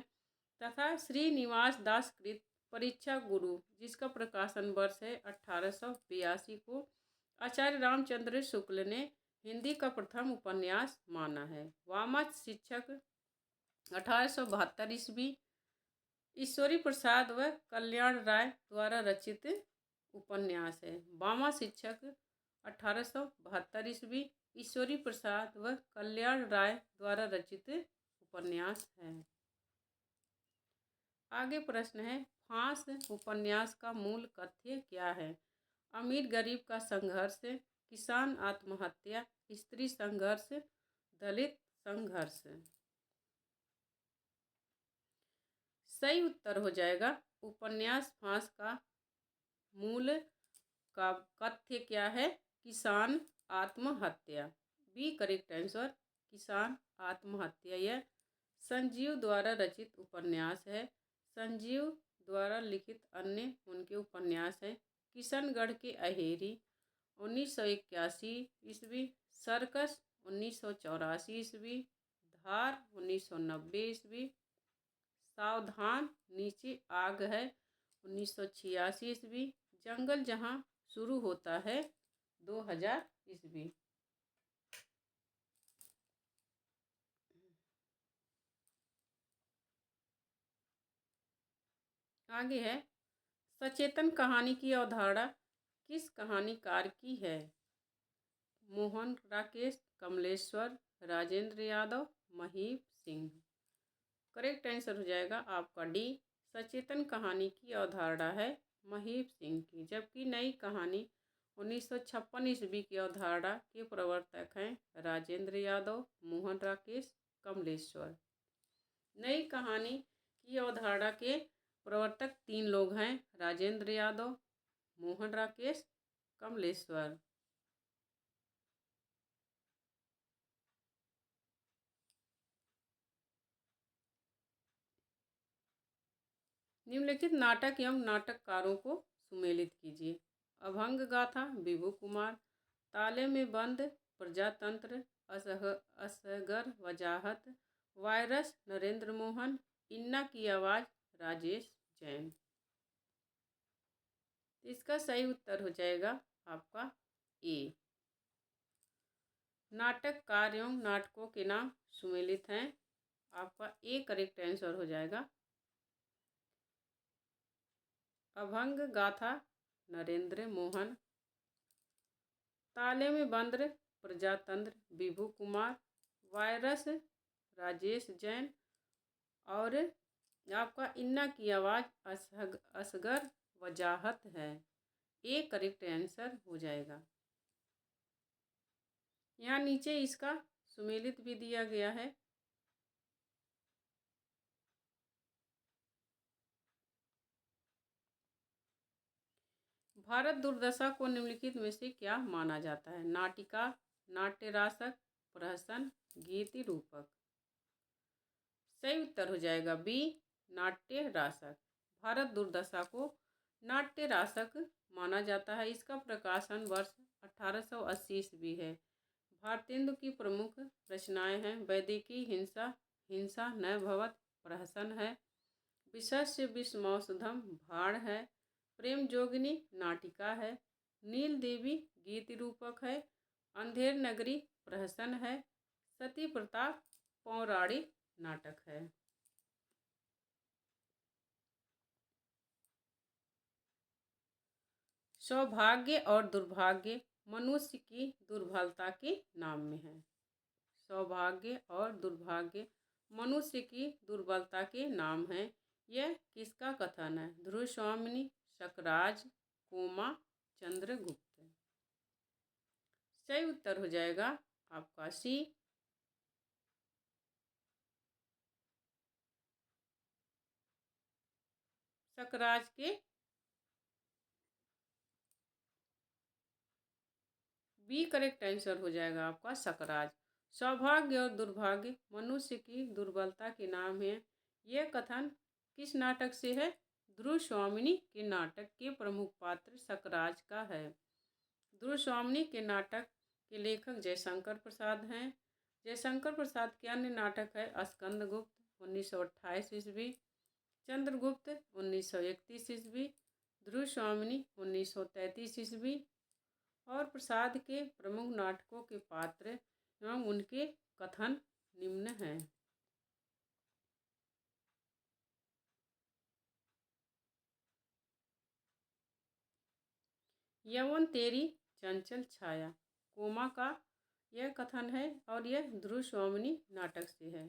तथा श्रीनिवास दास कृत परीक्षा गुरु, जिसका प्रकाशन वर्ष है 1882 को, आचार्य रामचंद्र शुक्ल ने हिंदी का प्रथम उपन्यास माना है। वामा शिक्षक 1872 ईस्वी ईश्वरी प्रसाद व कल्याण राय द्वारा रचित उपन्यास है। वामा शिक्षक 1872 ईस्वी ईश्वरी प्रसाद व कल्याण राय द्वारा रचित उपन्यास है। आगे प्रश्न है, फांस उपन्यास का मूल कथ्य क्या है? अमीर गरीब का संघर्ष, किसान आत्महत्या, स्त्री संघर्ष, दलित संघर्ष। सही उत्तर हो जाएगा उपन्यास फांस का मूल का कथ्य क्या है? किसान आत्महत्या। बी करेक्ट आंसर, किसान आत्महत्या। यह संजीव द्वारा रचित उपन्यास है। संजीव द्वारा लिखित अन्य उनके उपन्यास हैं किशनगढ़ के अहेरी 1981 ईस्वी, सर्कस 1984 ईस्वी, धार 1990 ईस्वी, सावधान नीचे आग है 1986 ईस्वी, जंगल जहां शुरू होता है 2000 ईस्वी। आगे है, सचेतन कहानी की अवधारणा किस कहानीकार की है? मोहन राकेश, कमलेश्वर, राजेंद्र यादव, महीप सिंह। करेक्ट आंसर हो जाएगा आपका डी, सचेतन कहानी की अवधारणा है महीप सिंह की, जबकि नई कहानी 1956 ईस्वी की अवधारणा के प्रवर्तक हैं राजेंद्र यादव, मोहन राकेश, कमलेश्वर। नई कहानी की अवधारणा के प्रवर्तक 3 लोग हैं, राजेंद्र यादव, मोहन राकेश, कमलेश्वर। निम्नलिखित नाटक एवं नाटककारों को सुमेलित कीजिए। अभंग गाथा विभू कुमार, ताले में बंद प्रजातंत्र असगर वजाहत, वायरस नरेंद्र मोहन, इन्ना की आवाज़ राजेश जैन। इसका सही उत्तर हो जाएगा आपका ए। नाटककार एवं नाटकों के नाम सुमेलित हैं, आपका ए करेक्ट आंसर हो जाएगा। अभंग गाथा नरेंद्र मोहन, ताले में बंद प्रजातंत्र विभू कुमार, वायरस राजेश जैन और आपका इन्ना की आवाज़ असगर वजाहत है। ए करेक्ट आंसर हो जाएगा। यहाँ नीचे इसका सुमेलित भी दिया गया है। भारत दुर्दशा को निम्नलिखित में से क्या माना जाता है? नाटिका, नाट्य रासक, प्रहसन, गीति रूपक। सही उत्तर हो जाएगा बी, नाट्य रासक। भारत दुर्दशा को नाट्य रासक माना जाता है। इसका प्रकाशन वर्ष 1880 ईस्वी है। भारतेंदु की प्रमुख रचनाएं हैं वैदिकी हिंसा, हिंसा न भवत प्रहसन है, विषस्य विषमौषधम भाण है, प्रेम जोगिनी नाटिका है, नील देवी गीत रूपक है, अंधेर नगरी प्रहसन है, सती प्रताप पौराणिक नाटक है। सौभाग्य और दुर्भाग्य मनुष्य की दुर्बलता के नाम में है। सौभाग्य और दुर्भाग्य मनुष्य की दुर्बलता के नाम है। यह किसका कथन है? ध्रुव स्वामिनी, शकराज, कोमा, चंद्रगुप्त। सही उत्तर हो जाएगा आपका सी। शकराज के बी करेक्ट आंसर हो जाएगा आपका शकराज। सौभाग्य और दुर्भाग्य मनुष्य की दुर्बलता के नाम है। यह कथन किस नाटक से है? ध्रुव स्वामिनी के नाटक के प्रमुख पात्र शकराज का है। ध्रुव स्वामिनी के नाटक के लेखक जयशंकर प्रसाद हैं। जयशंकर प्रसाद के अन्य नाटक है स्कंदगुप्त 1928 ईस्वी, चंद्रगुप्त 1931 ईस्वी, ध्रुव स्वामिनी 1933 ईस्वी। और प्रसाद के प्रमुख नाटकों के पात्र एवं उनके कथन निम्न हैं। यौवन तेरी चंचल छाया कोमा का यह कथन है और यह ध्रुव स्वामिनी नाटक से है।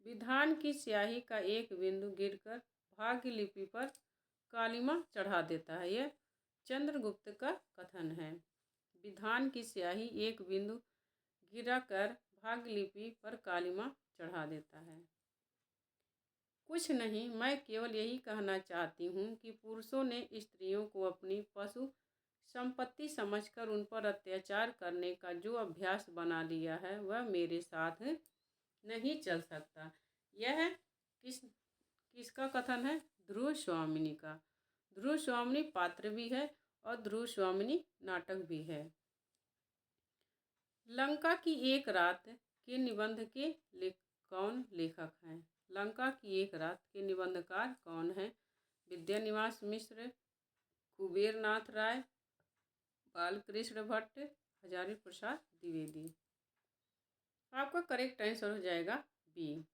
विधान की स्याही का एक बिंदु गिरकर भाग्य लिपि पर कालिमा चढ़ा देता है। यह चंद्रगुप्त का कथन है। विधान की स्याही एक बिंदु गिराकर भाग्य लिपि पर कालिमा चढ़ा देता है। कुछ नहीं, मैं केवल यही कहना चाहती हूँ कि पुरुषों ने स्त्रियों को अपनी पशु संपत्ति समझकर उन पर अत्याचार करने का जो अभ्यास बना लिया है वह मेरे साथ नहीं चल सकता। यह किसका कथन है? ध्रुव स्वामिनी का। ध्रुव स्वामिनी पात्र भी है और ध्रुव स्वामिनी नाटक भी है। लंका की एक रात के निबंध के कौन लेखक हैं? लंका की एक रात के निबंधकार कौन हैं? विद्यानिवास मिश्र, कुबेर नाथ राय, बालकृष्ण भट्ट, हजारी प्रसाद द्विवेदी। आपका करेक्ट आंसर हो जाएगा बी।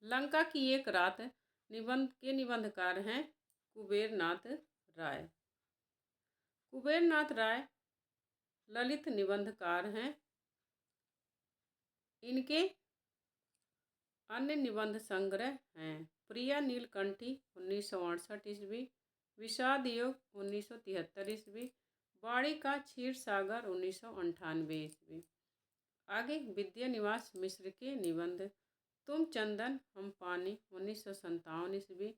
लंका की एक रात निबंध के निबंधकार हैं कुबेर नाथ राय। कुबेर नाथ राय ललित निबंधकार हैं। इनके अन्य निबंध संग्रह हैं प्रिया नीलकंठी 1968 ईस्वी, विषाद योग 1973 ईस्वी, बाड़ी का क्षीर सागर 1998 ईस्वी। आगे विद्या निवास मिश्र के निबंध। तुम चंदन हम पानी 1957 ईस्वी,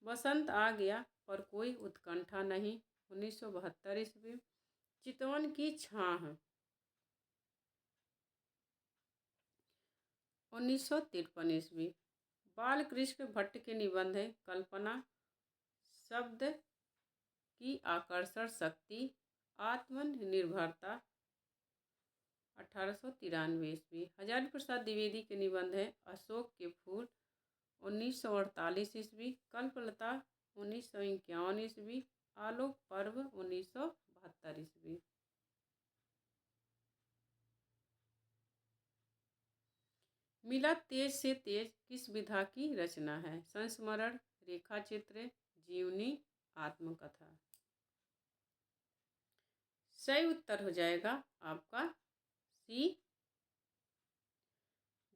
बसंत आ गया पर कोई उत्कंठा नहीं 1972 ईस्वी, चितवन की छाह 1953 ईस्वी। बालकृष्ण भट्ट के निबंध है कल्पना शब्द की आकर्षण शक्ति आत्मनिर्भरता 1893 ईस्वी। हजारी प्रसाद द्विवेदी के निबंध है अशोक के फूल 1948 ईस्वी, कल्पलता 1951 ईस्वी, आलोक पर्व 1972 ईस्वी। मिला तेज से तेज किस विधा की रचना है? संस्मरण, रेखा चित्र, जीवनी, आत्मकथा। सही उत्तर हो जाएगा आपका सी,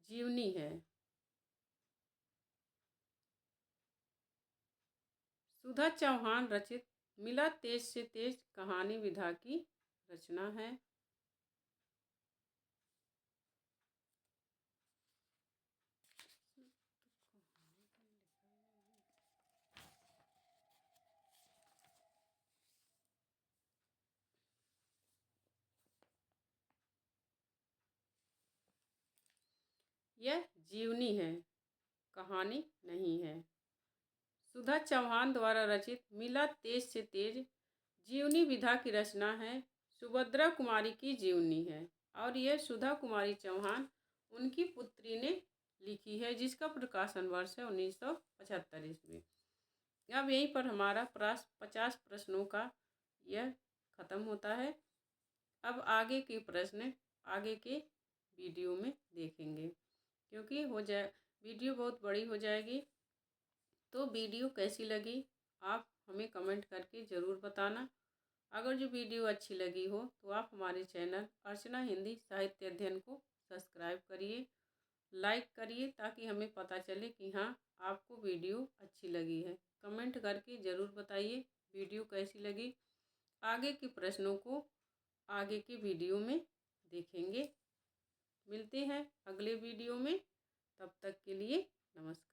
जीवनी है। सुधा चौहान रचित मिला तेज से तेज कहानी विधा की रचना है। यह जीवनी है, कहानी नहीं है। सुधा चौहान द्वारा रचित मिला तेज से तेज जीवनी विधा की रचना है, सुभद्रा कुमारी की जीवनी है और यह सुधा कुमारी चौहान उनकी पुत्री ने लिखी है, जिसका प्रकाशन वर्ष है 1975 ईस्वी। अब यहीं पर हमारा 50 प्रश्नों का यह खत्म होता है। अब आगे के प्रश्न आगे के वीडियो में देखेंगे, क्योंकि वीडियो बहुत बड़ी हो जाएगी। तो वीडियो कैसी लगी आप हमें कमेंट करके ज़रूर बताना। अगर जो वीडियो अच्छी लगी हो तो आप हमारे चैनल अर्चना हिंदी साहित्य अध्ययन को सब्सक्राइब करिए, लाइक करिए, ताकि हमें पता चले कि हाँ आपको वीडियो अच्छी लगी है। कमेंट करके ज़रूर बताइए वीडियो कैसी लगी। आगे के प्रश्नों को आगे के वीडियो में देखेंगे। मिलते हैं अगले वीडियो में, तब तक के लिए नमस्कार।